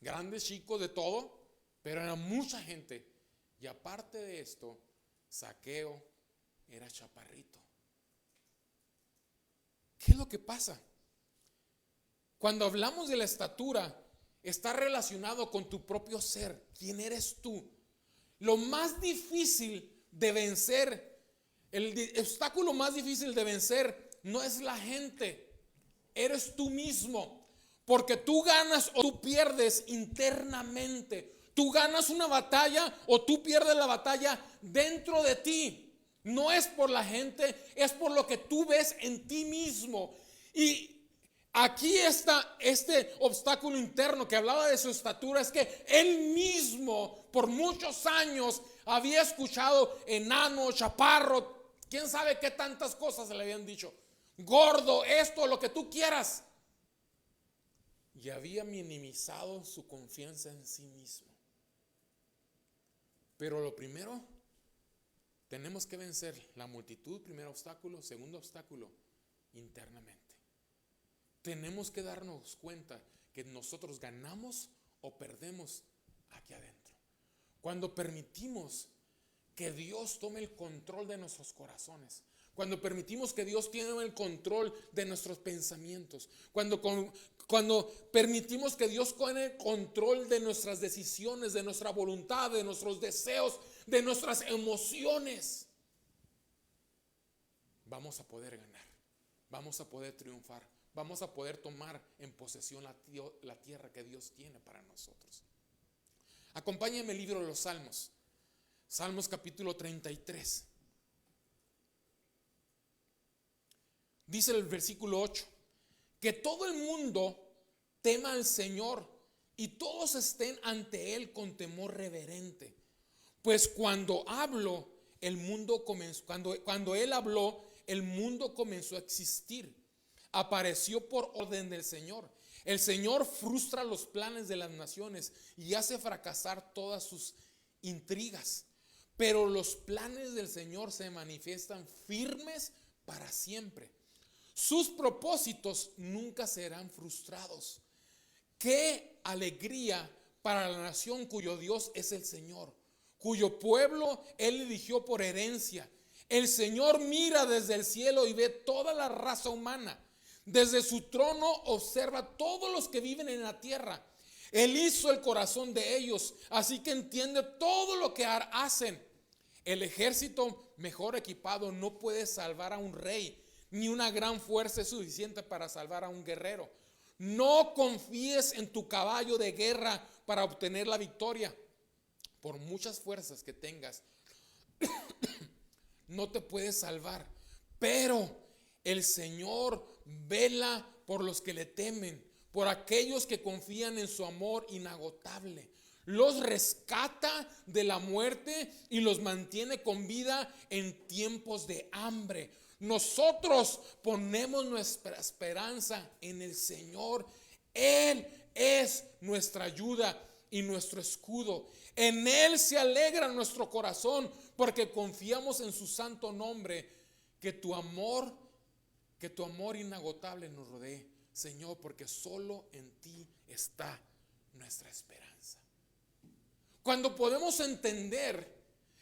grandes, chicos, de todo, pero era mucha gente. Y aparte de esto, Zaqueo era chaparrito. ¿Qué es lo que pasa? Cuando hablamos de la estatura, está relacionado con tu propio ser. ¿Quién eres tú? Lo más difícil de vencer, el obstáculo más difícil de vencer no es la gente, eres tú mismo. Porque tú ganas o tú pierdes internamente. Tú ganas una batalla o tú pierdes la batalla dentro de ti. No es por la gente, es por lo que tú ves en ti mismo. Y aquí está este obstáculo interno que hablaba de su estatura. Es que él mismo por muchos años había escuchado enano, chaparro, quién sabe qué tantas cosas le habían dicho, gordo, esto, lo que tú quieras. Y había minimizado su confianza en sí mismo. Pero lo primero, tenemos que vencer la multitud, primer obstáculo. Segundo obstáculo, internamente. Tenemos que darnos cuenta que nosotros ganamos o perdemos aquí adentro. Cuando permitimos que Dios tome el control de nuestros corazones, Cuando permitimos que Dios tenga el control de nuestros pensamientos. Cuando permitimos que Dios tenga el control de nuestras decisiones, de nuestra voluntad, de nuestros deseos, de nuestras emociones, vamos a poder ganar. Vamos a poder triunfar. Vamos a poder tomar en posesión la tierra que Dios tiene para nosotros. Acompáñenme el libro de los Salmos. Salmos capítulo 33. Dice el versículo 8: que todo el mundo tema al Señor y todos estén ante Él con temor reverente. Pues cuando Él habló, el mundo comenzó a existir. Apareció por orden del Señor. El Señor frustra los planes de las naciones y hace fracasar todas sus intrigas. Pero los planes del Señor se manifiestan firmes para siempre. Sus propósitos nunca serán frustrados. Qué alegría para la nación cuyo Dios es el Señor, cuyo pueblo Él eligió por herencia. El Señor mira desde el cielo y ve toda la raza humana. Desde su trono observa todos los que viven en la tierra. Él hizo el corazón de ellos, así que entiende todo lo que hacen. El ejército mejor equipado no puede salvar a un rey, ni una gran fuerza es suficiente para salvar a un guerrero. No confíes en tu caballo de guerra para obtener la victoria. Por muchas fuerzas que tengas, no te puedes salvar. Pero el Señor vela por los que le temen, por aquellos que confían en su amor inagotable. Los rescata de la muerte y los mantiene con vida en tiempos de hambre. Nosotros ponemos nuestra esperanza en el Señor. Él es nuestra ayuda y nuestro escudo. En Él se alegra nuestro corazón porque confiamos en su santo nombre. Que tu amor inagotable nos rodee, Señor, porque solo en ti está nuestra esperanza. Cuando podemos entender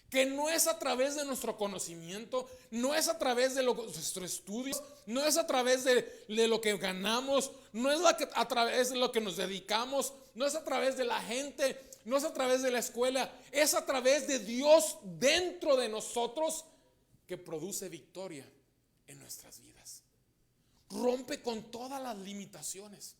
que no es a través de nuestro conocimiento, no es a través de nuestros estudios, no es a través de lo que ganamos, no es a través de lo que nos dedicamos, no es a través de la gente, no es a través de la escuela, es a través de Dios dentro de nosotros que produce victoria en nuestras vidas. Rompe con todas las limitaciones.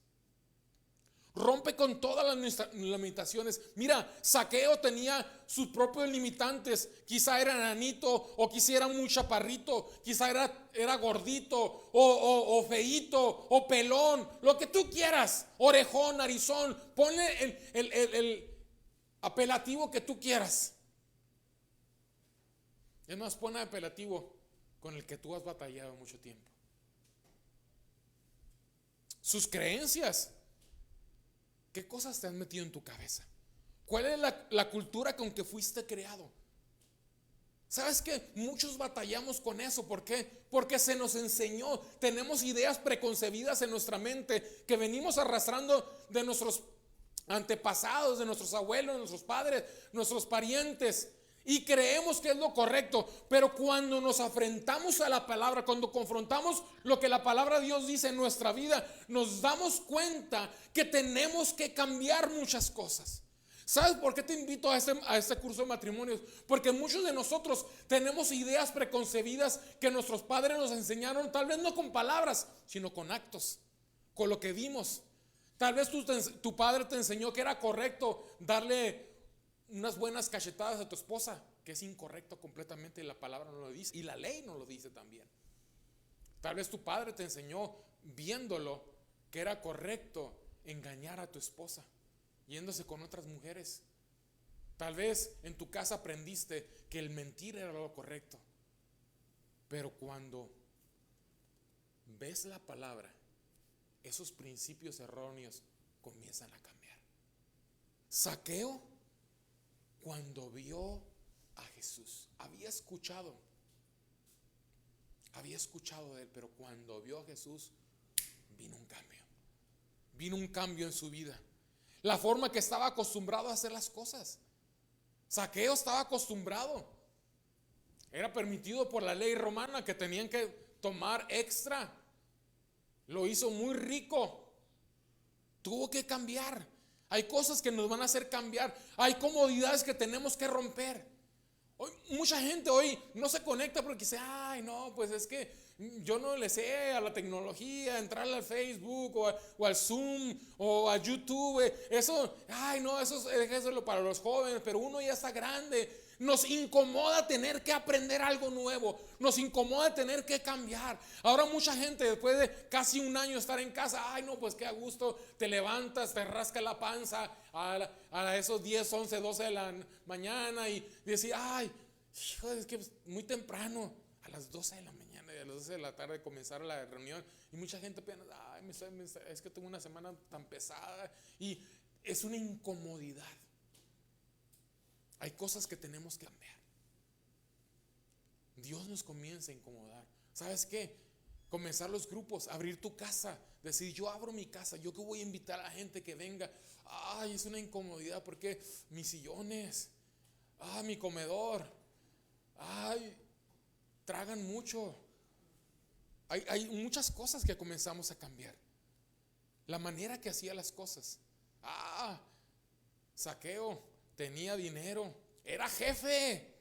Rompe con todas las limitaciones. Mira, Zaqueo tenía sus propios limitantes. Quizá era enanito, o quizá era muy chaparrito, quizá era gordito, o feíto, o pelón, lo que tú quieras, orejón, narizón. Ponle el apelativo que tú quieras. Es más, pon apelativo con el que tú has batallado mucho tiempo. Sus creencias. ¿Qué cosas te han metido en tu cabeza? ¿Cuál es la cultura con que fuiste creado? ¿Sabes qué? Muchos batallamos con eso. ¿Por qué? Porque se nos enseñó. Tenemos ideas preconcebidas en nuestra mente que venimos arrastrando de nuestros antepasados, de nuestros abuelos, de nuestros padres, nuestros parientes. Y creemos que es lo correcto. Pero cuando nos afrentamos a la palabra, cuando confrontamos lo que la palabra de Dios dice en nuestra vida, nos damos cuenta que tenemos que cambiar muchas cosas. ¿Sabes por qué te invito a este curso de matrimonios? Porque muchos de nosotros tenemos ideas preconcebidas que nuestros padres nos enseñaron, tal vez no con palabras, sino con actos, con lo que vimos. Tal vez tu padre te enseñó que era correcto darle unas buenas cachetadas a tu esposa, que es incorrecto completamente, y la palabra no lo dice, y la ley no lo dice también. Tal vez tu padre te enseñó, viéndolo, que era correcto engañar a tu esposa, yéndose con otras mujeres. Tal vez en tu casa aprendiste que el mentir era lo correcto. Pero cuando ves la palabra, esos principios erróneos comienzan a cambiar. Zaqueo, cuando vio a Jesús, había escuchado de él, pero cuando vio a Jesús, vino un cambio. Vino un cambio en su vida. La forma que estaba acostumbrado a hacer las cosas. Zaqueo estaba acostumbrado. Era permitido por la ley romana que tenían que tomar extra. Lo hizo muy rico. Tuvo que cambiar. Hay cosas que nos van a hacer cambiar. Hay comodidades que tenemos que romper. Mucha gente hoy no se conecta porque dice, ay no, pues es que yo no le sé a la tecnología, entrar al Facebook o al Zoom o a YouTube. Eso, ay no, eso es para los jóvenes, pero uno ya está grande. Nos incomoda tener que aprender algo nuevo. Nos incomoda tener que cambiar. Ahora mucha gente después de casi un año estar en casa, ay no, pues qué a gusto, te levantas, te rasca la panza a esos 10, 11, 12 de la mañana y decir, ay, hijo, es que muy temprano, a las 12 de la mañana y a las 12 de la tarde comenzar la reunión. Y mucha gente piensa, ay, es que tuve una semana tan pesada. Y es una incomodidad. Hay cosas que tenemos que cambiar. Dios nos comienza a incomodar. ¿Sabes qué? Comenzar los grupos, abrir tu casa, decir, yo abro mi casa, yo que voy a invitar a la gente que venga. Ay, es una incomodidad porque mis sillones, mi comedor, ay, tragan mucho. Hay muchas cosas que comenzamos a cambiar. La manera que hacía las cosas. Zaqueo tenía dinero, era jefe,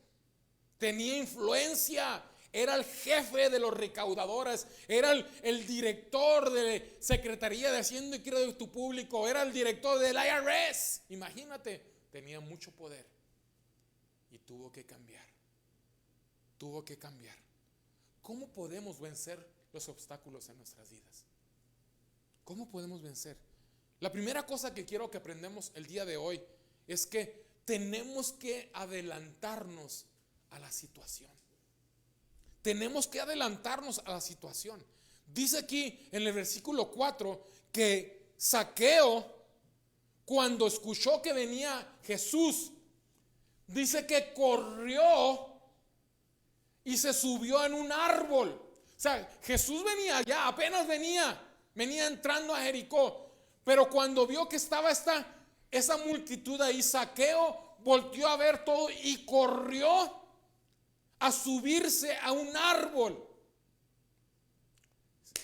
tenía influencia, era el jefe de los recaudadores, era el director de Secretaría de Hacienda y Crédito Público, era el director del IRS. Imagínate, tenía mucho poder y tuvo que cambiar. Tuvo que cambiar. ¿Cómo podemos vencer los obstáculos en nuestras vidas? ¿Cómo podemos vencer? La primera cosa que quiero que aprendamos el día de hoy es que tenemos que adelantarnos a la situación. Tenemos que adelantarnos a la situación. Dice aquí en el versículo 4 que Zaqueo, cuando escuchó que venía Jesús, dice que corrió y se subió en un árbol. O sea, Jesús venía ya, apenas venía entrando a Jericó. Pero cuando vio que estaba esa multitud ahí, Zaqueo volteó a ver todo y corrió a subirse a un árbol.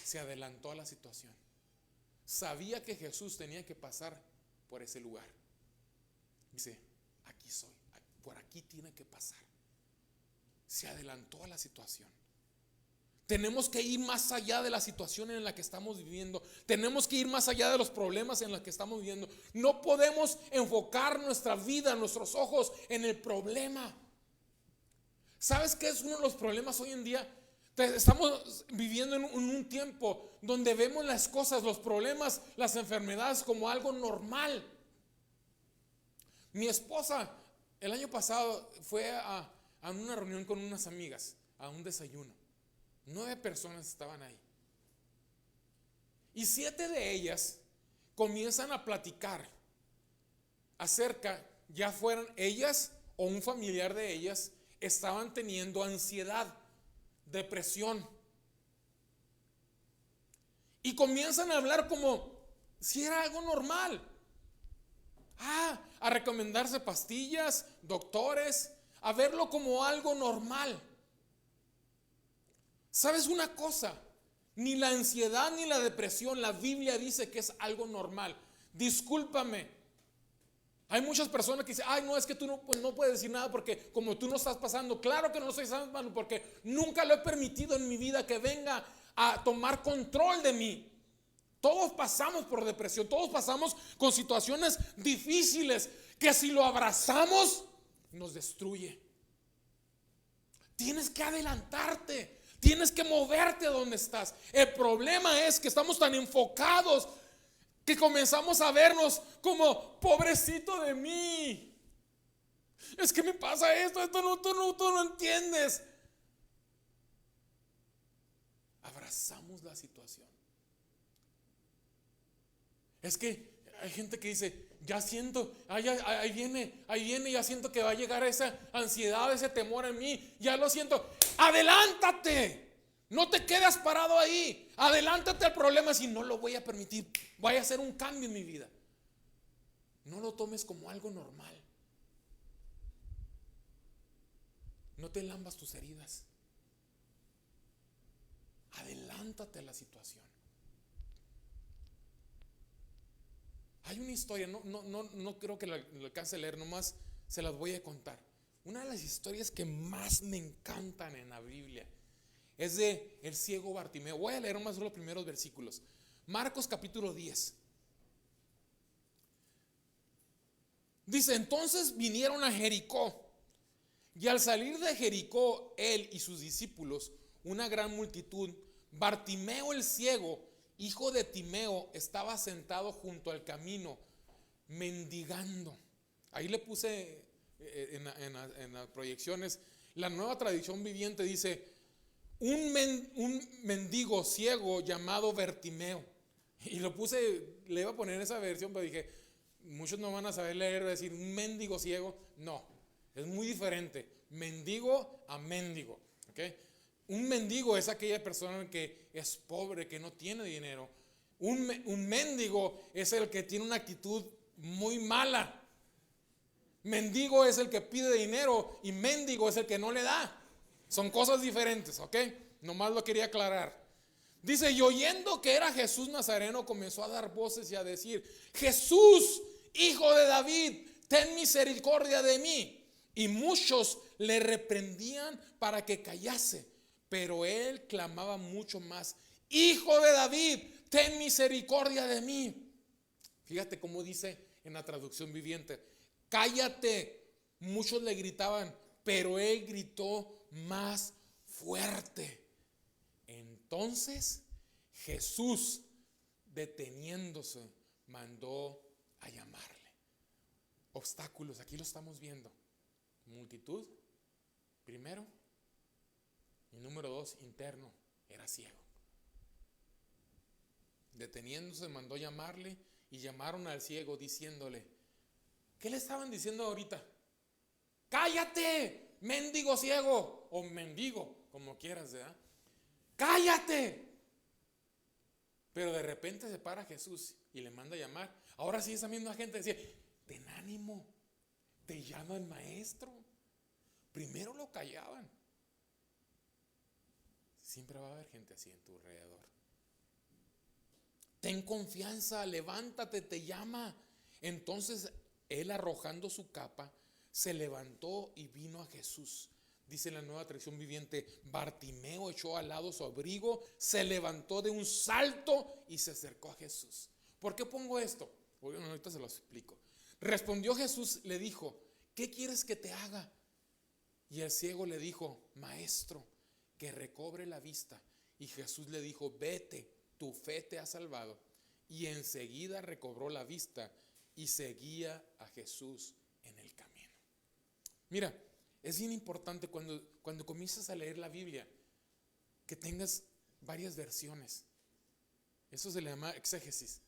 Se adelantó a la situación. Sabía que Jesús tenía que pasar por ese lugar. Dice, aquí soy, por aquí tiene que pasar. Se adelantó a la situación. Tenemos que ir más allá de la situación en la que estamos viviendo. Tenemos que ir más allá de los problemas en los que estamos viviendo. No podemos enfocar nuestra vida, nuestros ojos en el problema. ¿Sabes qué es uno de los problemas hoy en día? Estamos viviendo en un tiempo donde vemos las cosas, los problemas, las enfermedades como algo normal. Mi esposa el año pasado fue a una reunión con unas amigas, a un desayuno. 9 personas estaban ahí. Y 7 de ellas comienzan a platicar acerca, ya fueran ellas o un familiar de ellas, estaban teniendo ansiedad, depresión. Y comienzan a hablar como si era algo normal. A recomendarse pastillas, doctores, a verlo como algo normal. ¿Sabes una cosa? Ni la ansiedad ni la depresión, la Biblia dice que es algo normal. Discúlpame. Hay muchas personas que dicen, ay no, es que tú no puedes decir nada porque como tú no estás pasando. Claro que no estoy pasando porque nunca lo he permitido en mi vida que venga a tomar control de mí. Todos pasamos por depresión, todos pasamos con situaciones difíciles que si lo abrazamos nos destruye. Tienes que adelantarte. Tienes que moverte donde estás. El problema es que estamos tan enfocados que comenzamos a vernos como pobrecito de mí. Es que me pasa esto, tú no entiendes. Abrazamos la situación. Es que hay gente que dice, ya siento, ahí viene, ya siento que va a llegar esa ansiedad, ese temor en mí, ya lo siento. Adelántate, no te quedas parado ahí, adelántate al problema. Si no lo voy a permitir, vaya a hacer un cambio en mi vida. No lo tomes como algo normal. No te lambas tus heridas. Adelántate a la situación. Hay una historia, no creo que la alcance a leer, nomás se las voy a contar. Una de las historias que más me encantan en la Biblia es de el ciego Bartimeo. Voy a leer más los primeros versículos. Marcos capítulo 10. Dice: entonces vinieron a Jericó, y al salir de Jericó, él y sus discípulos, una gran multitud, Bartimeo el ciego, hijo de Timeo, estaba sentado junto al camino, mendigando. Ahí le puse en las proyecciones, la Nueva Traducción Viviente dice: un mendigo ciego llamado Bartimeo. Y lo puse, le iba a poner esa versión, pero dije, muchos no van a saber leer, decir un mendigo ciego. No, es muy diferente, mendigo a mendigo, ¿okay? Un mendigo es aquella persona que es pobre, que no tiene dinero. Un mendigo es el que tiene una actitud muy mala. Mendigo es el que pide dinero y mendigo es el que no le da. Son cosas diferentes, ¿ok? Nomás lo quería aclarar. Dice: y oyendo que era Jesús Nazareno, comenzó a dar voces y a decir: Jesús, hijo de David, ten misericordia de mí. Y muchos le reprendían para que callase, pero él clamaba mucho más: Hijo de David, ten misericordia de mí. Fíjate cómo dice en la traducción viviente: cállate. Muchos le gritaban, pero él gritó más fuerte. Entonces Jesús, deteniéndose, mandó a llamarle. Obstáculos, aquí lo estamos viendo. Multitud, primero. Y número 2, interno, era ciego. Deteniéndose, mandó llamarle, y llamaron al ciego diciéndole: ¿qué le estaban diciendo ahorita? Cállate, mendigo ciego, o mendigo, como quieras, ¿verdad? Cállate. Pero de repente se para Jesús y le manda a llamar. Ahora sí, esa misma gente decía: ten ánimo, te llaman maestro. Primero lo callaban. Siempre va a haber gente así en tu alrededor. Ten confianza, levántate, te llama. Entonces él, arrojando su capa, se levantó y vino a Jesús. Dice la Nueva Traducción Viviente: Bartimeo echó al lado su abrigo, se levantó de un salto y se acercó a Jesús. ¿Por qué pongo esto? Bueno, ahorita se lo explico. Respondió Jesús, le dijo: ¿qué quieres que te haga? Y el ciego le dijo: maestro, que recobre la vista. Y Jesús le dijo: vete, tu fe te ha salvado. Y enseguida recobró la vista y seguía a Jesús en el camino. Mira, es bien importante cuando comienzas a leer la Biblia que tengas varias versiones. Eso se le llama exégesis.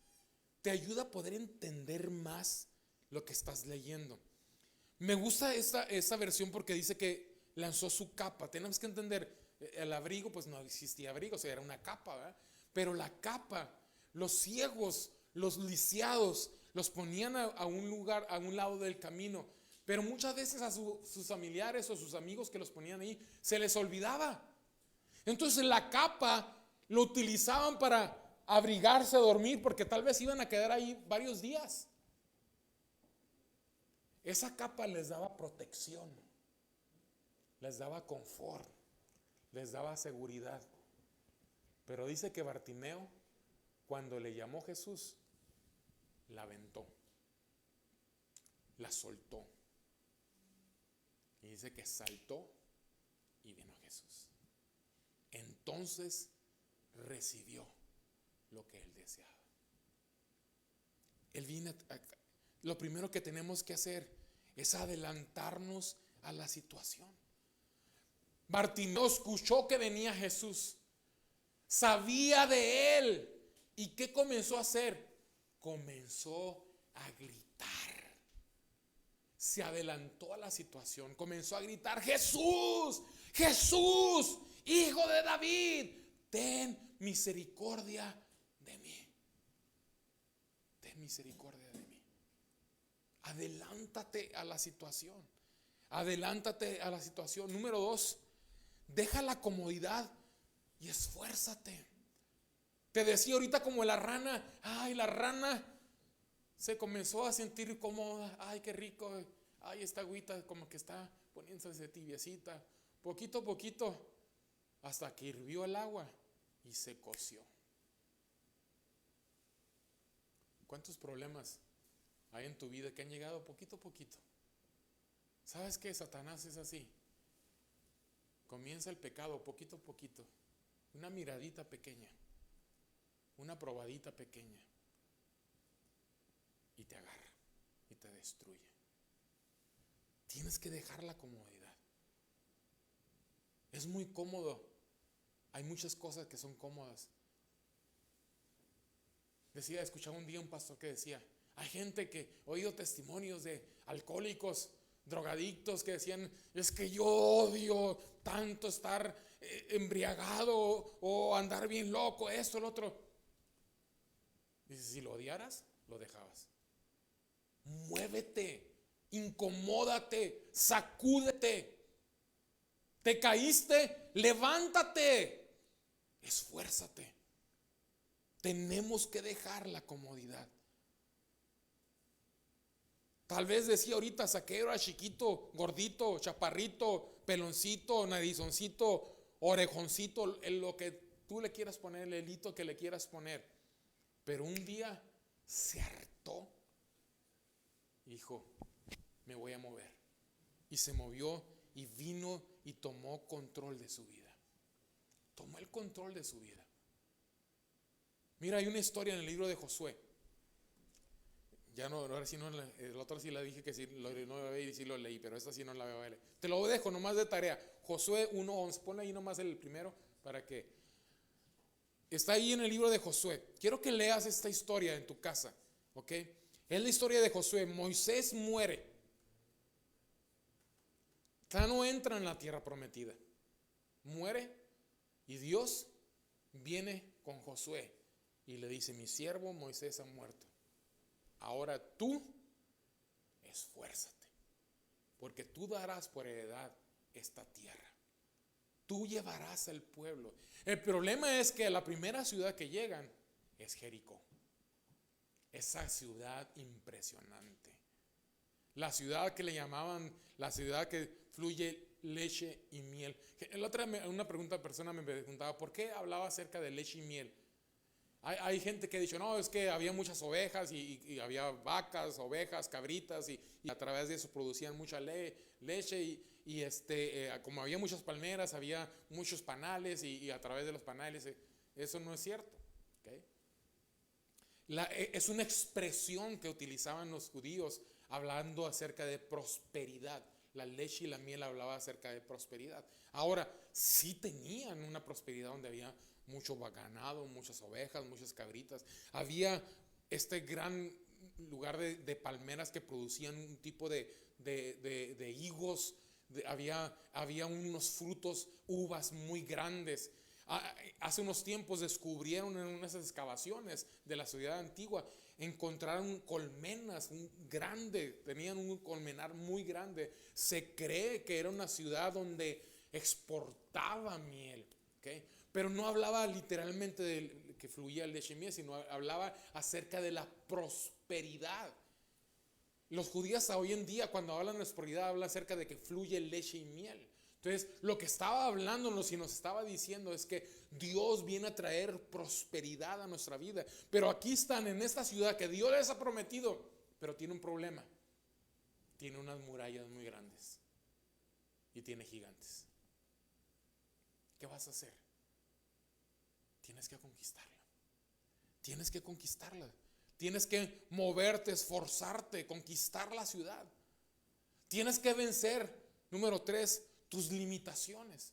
Te ayuda a poder entender más lo que estás leyendo. Me gusta esta versión porque dice que lanzó su capa. Tenemos que entender, el abrigo, pues no existía abrigo, o sea, era una capa, ¿verdad? Pero la capa, los ciegos, los lisiados, los ponían a un lugar, a un lado del camino. Pero muchas veces a sus familiares o sus amigos que los ponían ahí, se les olvidaba. Entonces la capa lo utilizaban para abrigarse, dormir, porque tal vez iban a quedar ahí varios días. Esa capa les daba protección, les daba confort, les daba seguridad. Pero dice que Bartimeo, cuando le llamó Jesús, la aventó, la soltó. Y dice que saltó y vino a Jesús. Entonces recibió lo que él deseaba. Él viene lo primero que tenemos que hacer es adelantarnos a la situación. Bartimeo escuchó que venía Jesús, sabía de él. ¿Y qué comenzó a hacer? Comenzó a gritar. Se adelantó a la situación, comenzó a gritar: Jesús, Jesús, hijo de David, ten misericordia de mí. Ten misericordia de mí. Adelántate a la situación. Adelántate a la situación. Número 2, deja la comodidad y esfuérzate. Te decía ahorita como la rana. Ay, la rana se comenzó a sentir cómoda. Ay, qué rico. Ay, esta agüita como que está poniéndose tibiecita. Poquito a poquito, hasta que hirvió el agua y se coció. ¿Cuántos problemas hay en tu vida que han llegado poquito a poquito? ¿Sabes qué? Satanás es así. Comienza el pecado poquito a poquito. Una miradita pequeña, una probadita pequeña, y te agarra y te destruye. Tienes que dejar la comodidad. Es muy cómodo. Hay muchas cosas que son cómodas. Escuchaba un día un pastor que decía, hay gente que he oído testimonios de alcohólicos, drogadictos que decían, es que yo odio tanto estar embriagado o andar bien loco, esto, lo otro. Dice, si lo odiaras, lo dejabas. Muévete, incomódate, sacúdete. Te caíste, levántate, esfuérzate. Tenemos que dejar la comodidad. Tal vez decía ahorita, Zaqueo era chiquito, gordito, chaparrito, peloncito, narizoncito, orejoncito, en lo que tú le quieras poner, el hilito que le quieras poner. Pero un día se hartó. Dijo, me voy a mover. Y se movió y vino y tomó control de su vida. Tomó el control de su vida. Mira, hay una historia en el libro de Josué. Ya no, ahora sí no, el otro sí la dije que sí no lo veía y sí lo leí, pero esta sí no la veo a leer. Te lo dejo nomás de tarea. Josué 1:11, ponle ahí nomás el primero para que... Está ahí en el libro de Josué. Quiero que leas esta historia en tu casa, ¿ok? Es la historia de Josué. Moisés muere. Ya no entra en la tierra prometida. Muere y Dios viene con Josué y le dice, mi siervo Moisés ha muerto. Ahora tú esfuérzate, porque tú darás por heredad esta tierra. Tú llevarás al pueblo. El problema es que la primera ciudad que llegan es Jericó. Esa ciudad impresionante. La ciudad que le llamaban la ciudad que fluye leche y miel. La otra, una persona me preguntaba, ¿por qué hablaba acerca de leche y miel? Hay gente que ha dicho, no, es que había muchas ovejas y había vacas, ovejas, cabritas y a través de eso producían mucha leche como había muchas palmeras, había muchos panales y a través de los panales, eso no es cierto. ¿Okay? Es una expresión que utilizaban los judíos hablando acerca de prosperidad. La leche y la miel hablaba acerca de prosperidad. Ahora, sí tenían una prosperidad donde había mucho ganado, muchas ovejas, muchas cabritas. Había este gran lugar de palmeras que producían un tipo de higos. Había unos frutos, uvas muy grandes. Hace unos tiempos descubrieron en unas excavaciones de la ciudad antigua, encontraron colmenas tenían un colmenar muy grande. Se cree que era una ciudad donde exportaba miel, ¿okay? Pero no hablaba literalmente de que fluía leche y miel, sino hablaba acerca de la prosperidad. Los judíos hoy en día, cuando hablan de prosperidad, hablan acerca de que fluye leche y miel. Entonces, lo que estaba hablándonos y nos estaba diciendo es que Dios viene a traer prosperidad a nuestra vida. Pero aquí están en esta ciudad que Dios les ha prometido, pero tiene un problema. Tiene unas murallas muy grandes y tiene gigantes. ¿Qué vas a hacer? Tienes que conquistarla. Tienes que conquistarla. Tienes que moverte, esforzarte, conquistar la ciudad. Tienes que vencer, número 3, tus limitaciones.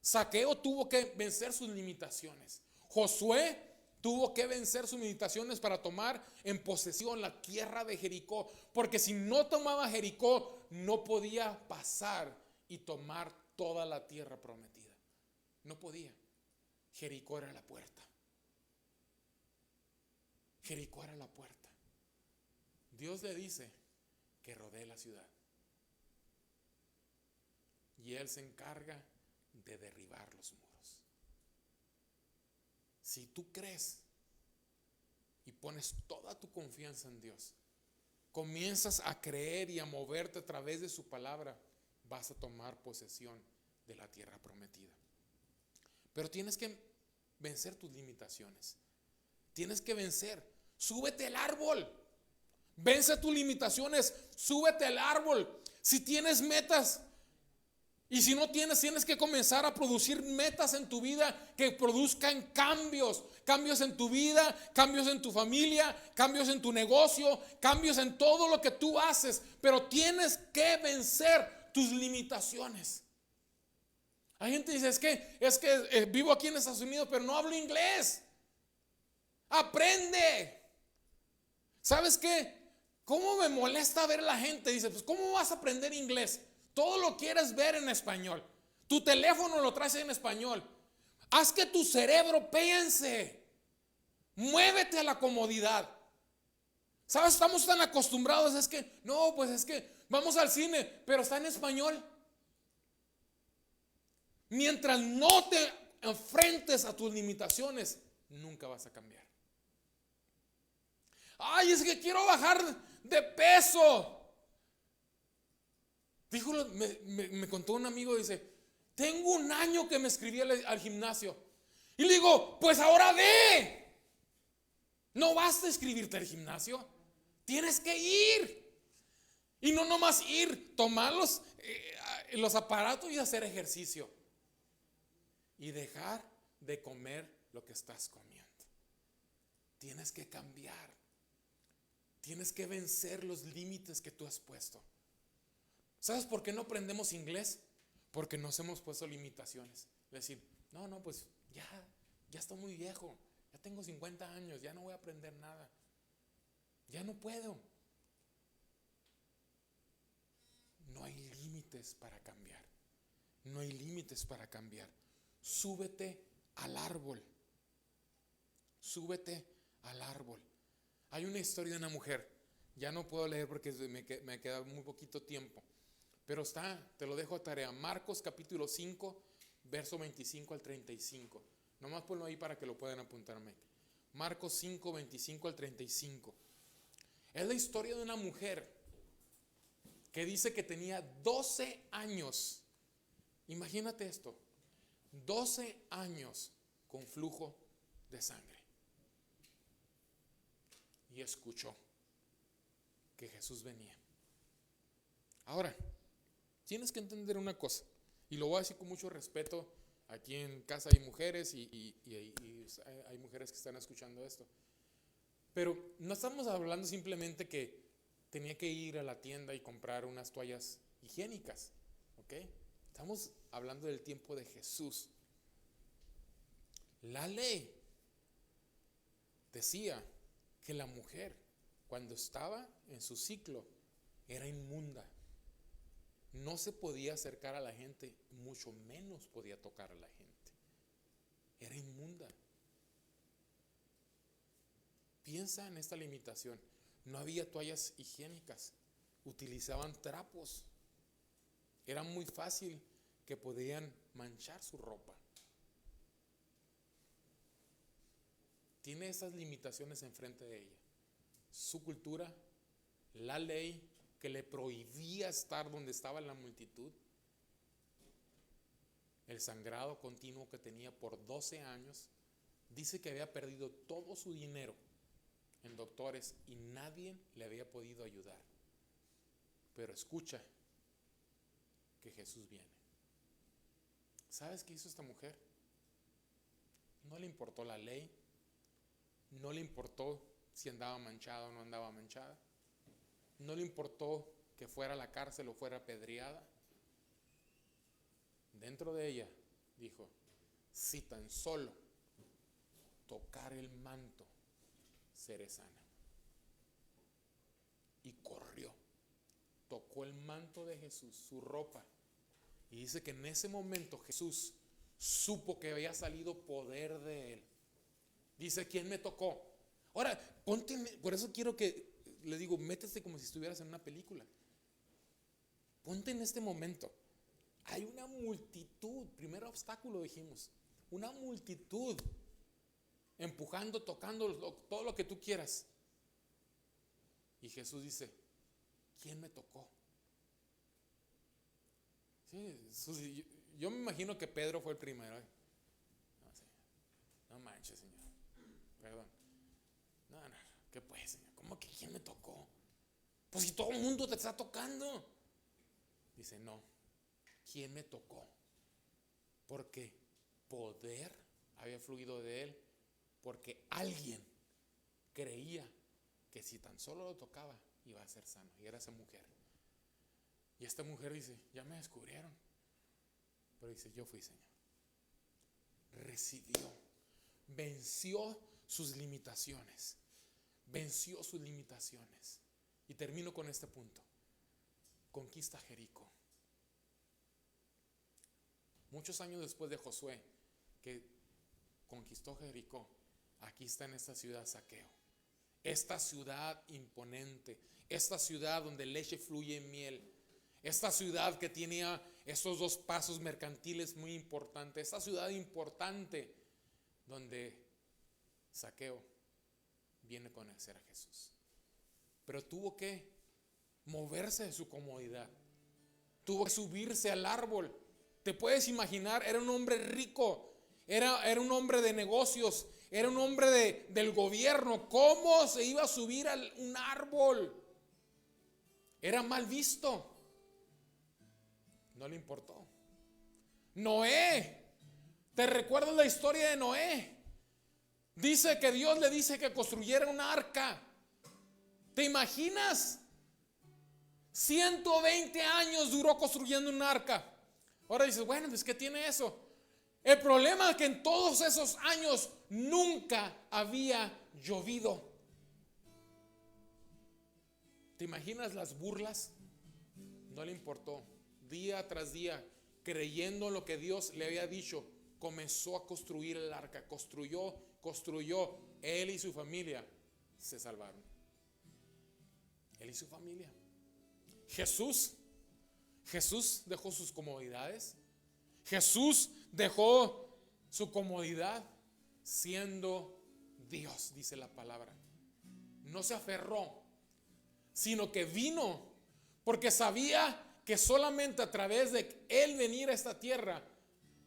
Zaqueo tuvo que vencer sus limitaciones. Josué tuvo que vencer sus limitaciones para tomar en posesión la tierra de Jericó. Porque si no tomaba Jericó, no podía pasar y tomar toda la tierra prometida. No podía. Jericó era la puerta. Jericó era la puerta. Dios le dice que rodee la ciudad. y Él se encarga de derribar los muros. Si tú crees y pones toda tu confianza en Dios, comienzas a creer y a moverte a través de su palabra, vas a tomar posesión de la tierra prometida. Pero tienes que vencer tus limitaciones. Tienes que vencer. Súbete al árbol. Vence tus limitaciones. Súbete al árbol. Si tienes metas y si no tienes, tienes que comenzar a producir metas en tu vida que produzcan cambios. Cambios en tu vida, cambios en tu familia, cambios en tu negocio, cambios en todo lo que tú haces. Pero tienes que vencer tus limitaciones. Hay gente que dice, es que vivo aquí en Estados Unidos, pero no hablo inglés. Aprende. ¿Sabes qué? ¿Cómo me molesta ver a la gente? Dice, pues ¿cómo vas a aprender inglés? Todo lo quieres ver en español. Tu teléfono lo traes en español. Haz que tu cerebro piense. Muévete a la comodidad. ¿Sabes? Estamos tan acostumbrados, es que vamos al cine, pero está en español. Mientras no te enfrentes a tus limitaciones, nunca vas a cambiar. Ay, es que quiero bajar de peso. Dijo, me contó un amigo, dice, tengo un año que me inscribí al gimnasio. Y le digo, pues ahora ve. No basta inscribirte al gimnasio. Tienes que ir. Y no nomás ir, tomar los aparatos y hacer ejercicio. Y dejar de comer lo que estás comiendo. Tienes que cambiar. Tienes que vencer los límites que tú has puesto. ¿Sabes por qué no aprendemos inglés? Porque nos hemos puesto limitaciones. Decir, no, pues ya estoy muy viejo. Ya tengo 50 años, ya no voy a aprender nada. Ya no puedo. No hay límites para cambiar. No hay límites para cambiar. Súbete al árbol. Súbete al árbol. Hay una historia de una mujer. Ya no puedo leer porque me queda muy poquito tiempo. Pero te lo dejo a tarea. Marcos capítulo 5, verso 25 al 35. Nomás ponlo ahí para que lo puedan apuntarme. Marcos 5, 25 al 35. Es la historia de una mujer que dice que tenía 12 años. Imagínate esto. 12 años con flujo de sangre. Y escuchó que Jesús venía. Ahora, tienes que entender una cosa, y lo voy a decir con mucho respeto. Aquí en casa hay mujeres y hay mujeres que están escuchando esto. Pero no estamos hablando simplemente que tenía que ir a la tienda y comprar unas toallas higiénicas, ¿ok? Estamos hablando del tiempo de Jesús. La ley decía que la mujer, cuando estaba en su ciclo, era inmunda. No se podía acercar a la gente, mucho menos podía tocar a la gente. Era inmunda. Piensa en esta limitación. No había toallas higiénicas. Utilizaban trapos. Era muy fácil que podían manchar su ropa. Tiene esas limitaciones enfrente de ella. Su cultura, la ley que le prohibía estar donde estaba la multitud, el sangrado continuo que tenía por 12 años. Dice que había perdido todo su dinero en doctores y nadie le había podido ayudar. Pero escucha que Jesús viene. ¿Sabes qué hizo esta mujer? No le importó la ley. No le importó si andaba manchada o no andaba manchada. No le importó que fuera a la cárcel o fuera apedreada. Dentro de ella dijo, si tan solo tocar el manto, seré sana. Y corrió, tocó el manto de Jesús, su ropa. Y dice que en ese momento Jesús supo que había salido poder de él. Dice, ¿quién me tocó? Ahora, ponte, por eso quiero que le digo, métete como si estuvieras en una película. Ponte en este momento. hay una multitud, primer obstáculo dijimos, una multitud empujando, tocando, todo lo que tú quieras. Y Jesús dice, ¿quién me tocó? Sí, yo me imagino que Pedro fue el primero. No, Señor, no manches, Señor, perdón. No, ¿qué pues, Señor? ¿Cómo que quién me tocó? Pues si todo el mundo te está tocando. Dice, no, ¿quién me tocó? Porque poder había fluido de él, porque alguien creía que si tan solo lo tocaba iba a ser sano, y era esa mujer. Y esta mujer dice, ya me descubrieron, pero dice, yo fui, Señor. Recibió, venció sus limitaciones, venció sus limitaciones. Y termino con este punto. Conquista Jericó. Muchos años después de Josué, que conquistó Jericó, aquí está en esta ciudad Zaqueo. Esta ciudad imponente, esta ciudad donde leche fluye en miel, esta ciudad que tenía esos dos pasos mercantiles muy importantes, esta ciudad importante donde Zaqueo viene a conocer a Jesús. Pero tuvo que moverse de su comodidad, tuvo que subirse al árbol. Te puedes imaginar, era un hombre rico, era un hombre de negocios, era un hombre del gobierno. ¿Cómo se iba a subir a un árbol? Era mal visto. No le importó. Noé, ¿te recuerdas la historia de Noé? Dice que Dios le dice que construyera una arca. ¿Te imaginas? 120 años duró construyendo un arca. Ahora dices, bueno, pues ¿qué tiene eso? El problema es que en todos esos años nunca había llovido. ¿Te imaginas las burlas? No le importó. Día tras día, creyendo en lo que Dios le había dicho, comenzó a construir el arca. Construyó. Él y su familia se salvaron. Él y su familia. Jesús dejó sus comodidades. Jesús dejó su comodidad siendo Dios, dice la palabra. No se aferró, sino que vino porque sabía que solamente a través de Él venir a esta tierra,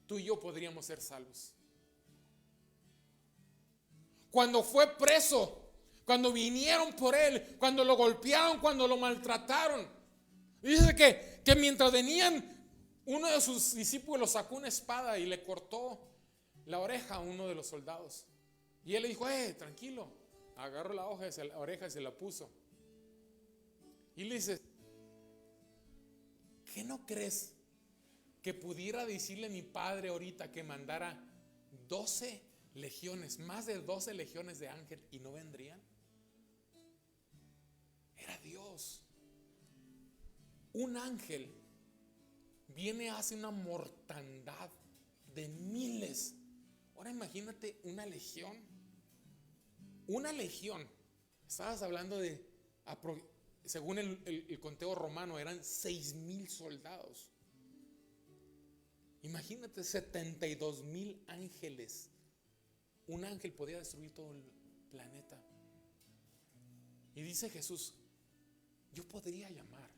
tú y yo podríamos ser salvos. Cuando fue preso, cuando vinieron por Él, cuando lo golpearon, cuando lo maltrataron, dice que mientras venían, uno de sus discípulos sacó una espada y le cortó la oreja a uno de los soldados. Y él le dijo, tranquilo. Agarró la oreja y se la puso. Y le dice, ¿qué no crees que pudiera decirle a mi padre ahorita que mandara 12 legiones, más de 12 legiones de ángeles, y no vendrían? Era Dios. Un ángel viene, hace una mortandad de miles. Ahora imagínate una legión. Una legión. Estabas hablando de, según el conteo romano, eran 6,000 soldados. Imagínate 72,000 ángeles. Un ángel podía destruir todo el planeta. Y dice Jesús, yo podría llamar,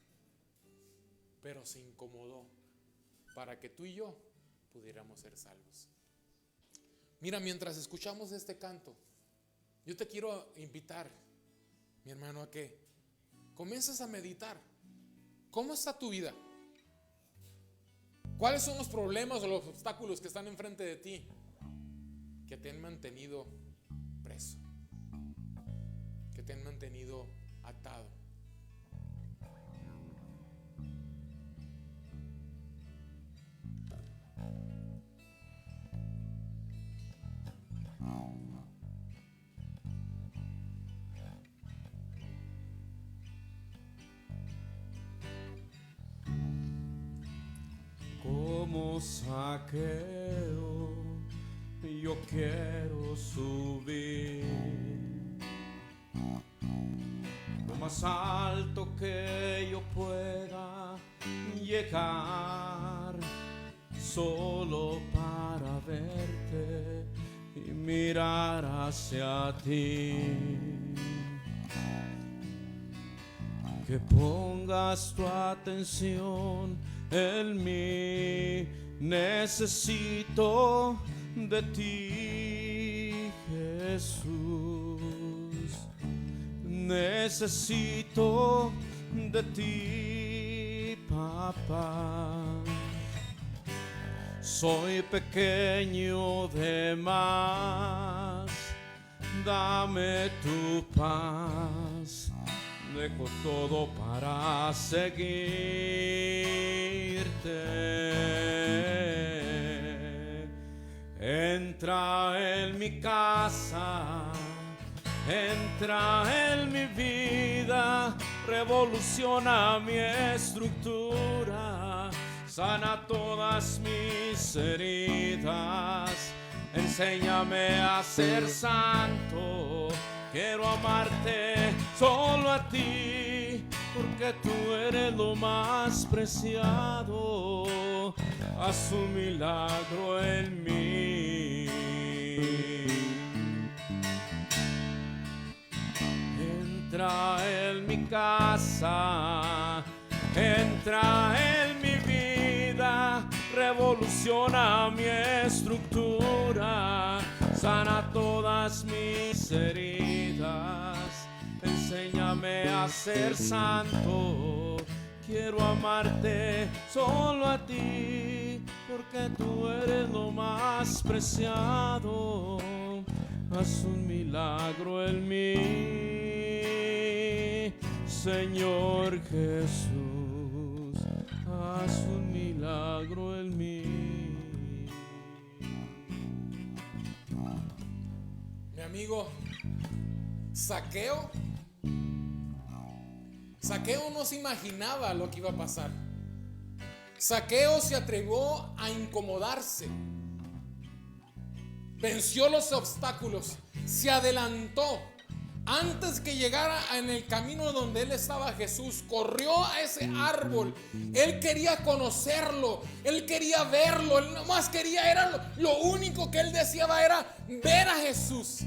pero se incomodó para que tú y yo pudiéramos ser salvos. Mira, mientras escuchamos este canto, yo te quiero invitar, mi hermano, a que comiences a meditar. ¿Cómo está tu vida? ¿Cuáles son los problemas o los obstáculos que están enfrente de ti que te han mantenido preso, que te han mantenido atado? Como Zaqueo, yo quiero subir lo más alto que yo pueda llegar, solo para verte y mirar hacia ti. Que pongas tu atención en mí, necesito de ti, Jesús. Necesito de ti, papá. Soy pequeño de más, dame tu paz. Dejo todo para seguirte. Entra en mi casa, entra en mi vida, revoluciona mi estructura, sana todas mis heridas, enséñame a ser santo. Quiero amarte solo a ti, porque tú eres lo más preciado. Haz un milagro en mí. Entra en mi casa, entra en mi vida, revoluciona mi estructura, sana todas mis heridas, enséñame a ser santo. Quiero amarte solo a ti, porque tú eres lo más preciado. Haz un milagro en mí, Señor Jesús. Haz un milagro en mí. Mi amigo, Zaqueo no se imaginaba lo que iba a pasar. Zaqueo se atrevió a incomodarse, venció los obstáculos, se adelantó. Antes que llegara en el camino donde él estaba Jesús, corrió a ese árbol. Él quería conocerlo, él quería verlo, él nomás quería, era lo único que él deseaba era ver a Jesús.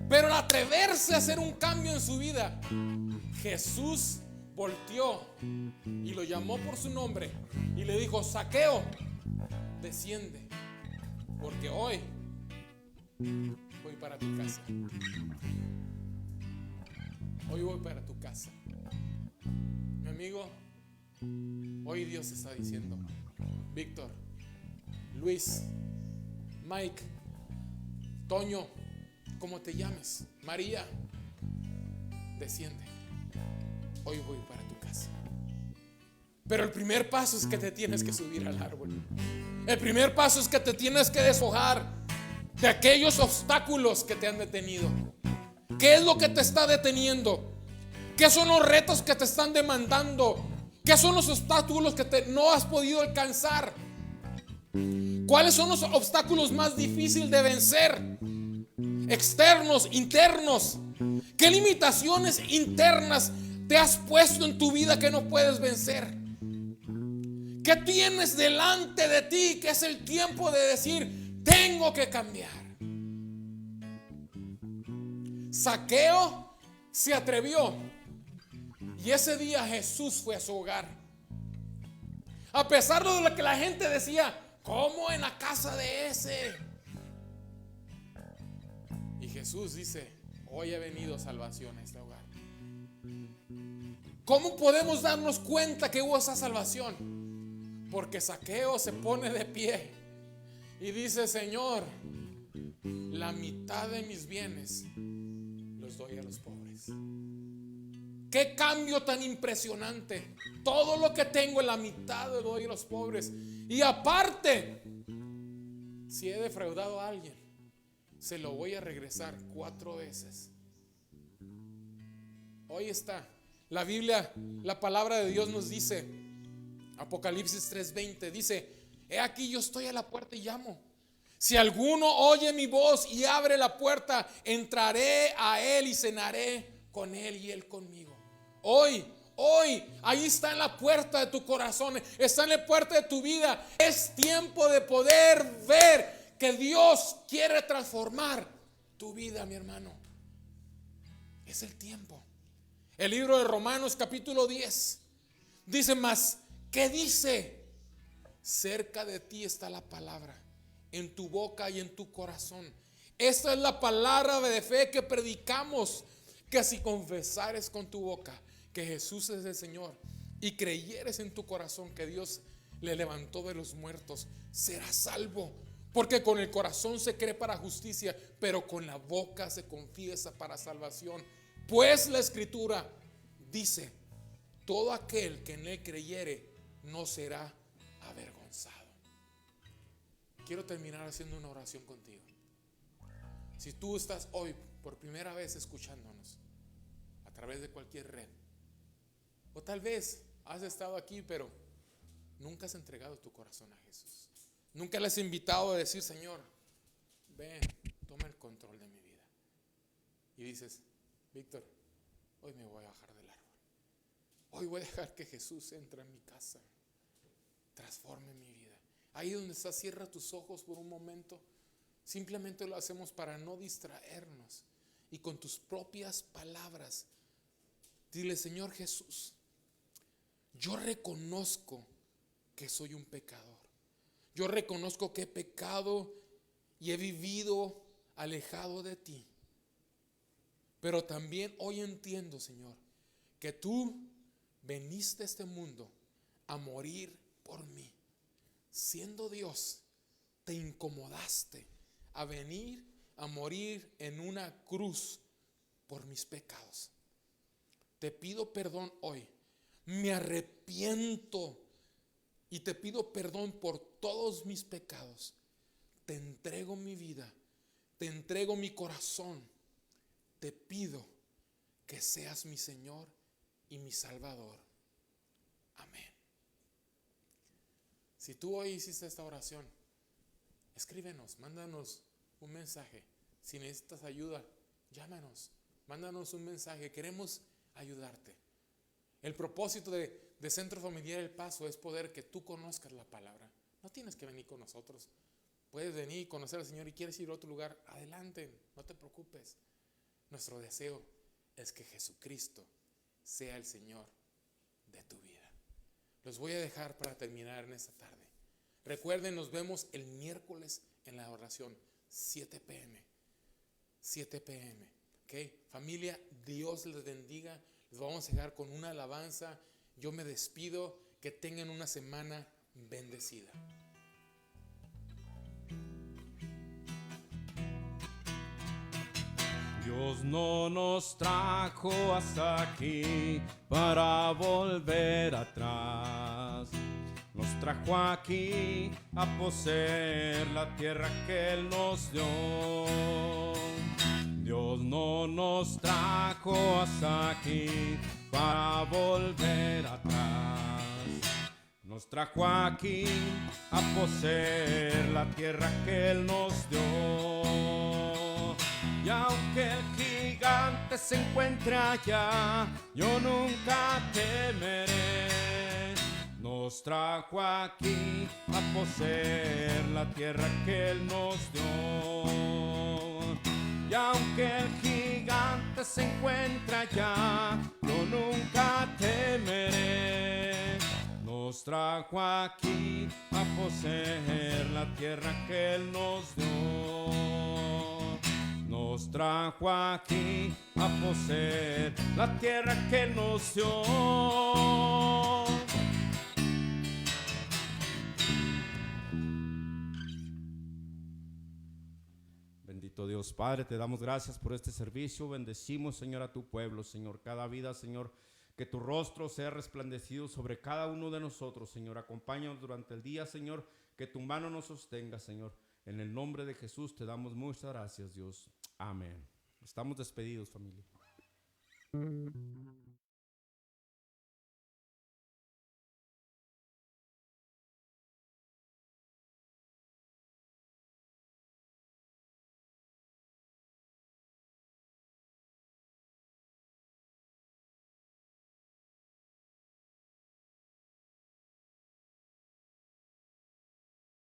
Pero al atreverse a hacer un cambio en su vida, Jesús volteó y lo llamó por su nombre y le dijo: Zaqueo, desciende, porque hoy voy para tu casa. Hoy voy para tu casa. Mi amigo, hoy Dios está diciendo: Víctor, Luis, Mike, Toño, como te llames, María, desciende. Hoy voy para tu casa. Pero el primer paso es que te tienes que subir al árbol. El primer paso es que te tienes que despojar de aquellos obstáculos que te han detenido. ¿Qué es lo que te está deteniendo? ¿Qué son los retos que te están demandando? ¿Qué son los obstáculos que no has podido alcanzar? ¿Cuáles son los obstáculos más difíciles de vencer? Externos, internos. ¿Qué limitaciones internas te has puesto en tu vida que no puedes vencer? ¿Qué tienes delante de ti que es el tiempo de decir: tengo que cambiar? Zaqueo se atrevió y ese día Jesús fue a su hogar. A pesar de lo que la gente decía: ¿cómo en la casa de ese? Y Jesús dice: hoy ha venido salvación a este hogar. ¿Cómo podemos darnos cuenta que hubo esa salvación? Porque Zaqueo se pone de pie y dice: Señor, la mitad de mis bienes los doy a los pobres. Qué cambio tan impresionante. Todo lo que tengo, en la mitad lo doy a los pobres. Y aparte, si he defraudado a alguien, se lo voy a regresar 4 veces. Hoy está la Biblia, la palabra de Dios nos dice, Apocalipsis 3:20, dice: he aquí, yo estoy a la puerta y llamo. Si alguno oye mi voz y abre la puerta, entraré a él y cenaré con él y él conmigo. Hoy Hoy, ahí está en la puerta de tu corazón, está en la puerta de tu vida. Es tiempo de poder ver que Dios quiere transformar tu vida, mi hermano. Es el tiempo. El libro de Romanos capítulo 10 dice más, ¿qué dice? Cerca de ti está la palabra, en tu boca y en tu corazón. Esta es la palabra de fe que predicamos, que si confesares con tu boca que Jesús es el Señor y creyeres en tu corazón que Dios le levantó de los muertos, serás salvo. Porque con el corazón se cree para justicia, pero con la boca se confiesa para salvación. Pues la Escritura dice, todo aquel que en él creyere no será avergonzado. Quiero terminar haciendo una oración contigo. Si tú estás hoy por primera vez escuchándonos a través de cualquier red, o tal vez has estado aquí pero nunca has entregado tu corazón a Jesús, nunca le has invitado a decir, Señor, ven, toma el control de mi vida, y dices, Víctor, hoy me voy a bajar del árbol, hoy voy a dejar que Jesús entre en mi casa, transforme mi vida. Ahí donde estás, cierra tus ojos por un momento. Simplemente lo hacemos para no distraernos, y con tus propias palabras dile, Señor Jesús, yo reconozco que soy un pecador. Yo reconozco que he pecado y he vivido alejado de ti. Pero también hoy entiendo, Señor, que tú veniste a este mundo a morir por mí. Siendo Dios, te incomodaste a venir a morir en una cruz por mis pecados. Te pido perdón hoy. Me arrepiento y te pido perdón por todos mis pecados. Te entrego mi vida, te entrego mi corazón. Te pido que seas mi Señor y mi Salvador. Amén. Si tú hoy hiciste esta oración, escríbenos, mándanos un mensaje. Si necesitas ayuda, llámanos, mándanos un mensaje. Queremos ayudarte. El propósito de Centro Familiar El Paso es poder que tú conozcas la palabra. No tienes que venir con nosotros. Puedes venir y conocer al Señor, y quieres ir a otro lugar, adelante, no te preocupes. Nuestro deseo es que Jesucristo sea el Señor de tu vida. Los voy a dejar para terminar en esta tarde. Recuerden, nos vemos el miércoles en la oración, 7 p.m. 7 p.m. ¿Ok? Familia, Dios les bendiga. Les vamos a dejar con una alabanza. Yo me despido. Que tengan una semana bendecida. Dios no nos trajo hasta aquí para volver atrás. Nos trajo aquí a poseer la tierra que Él nos dio. Dios no nos trajo hasta aquí para volver atrás. Nos trajo aquí a poseer la tierra que Él nos dio. Y aunque el gigante se encuentre allá, yo nunca temeré. Nos trajo aquí a poseer la tierra que Él nos dio. Y aunque el gigante se encuentre allá, yo nunca temeré. Nos trajo aquí a poseer la tierra que Él nos dio. Nos trajo aquí a poseer la tierra que Él nos dio. Bendito Dios Padre, te damos gracias por este servicio. Bendecimos, Señor, a tu pueblo, Señor, cada vida, Señor. Que tu rostro sea resplandecido sobre cada uno de nosotros, Señor. Acompáñanos durante el día, Señor. Que tu mano nos sostenga, Señor. En el nombre de Jesús te damos muchas gracias, Dios. Amén. Estamos despedidos, familia.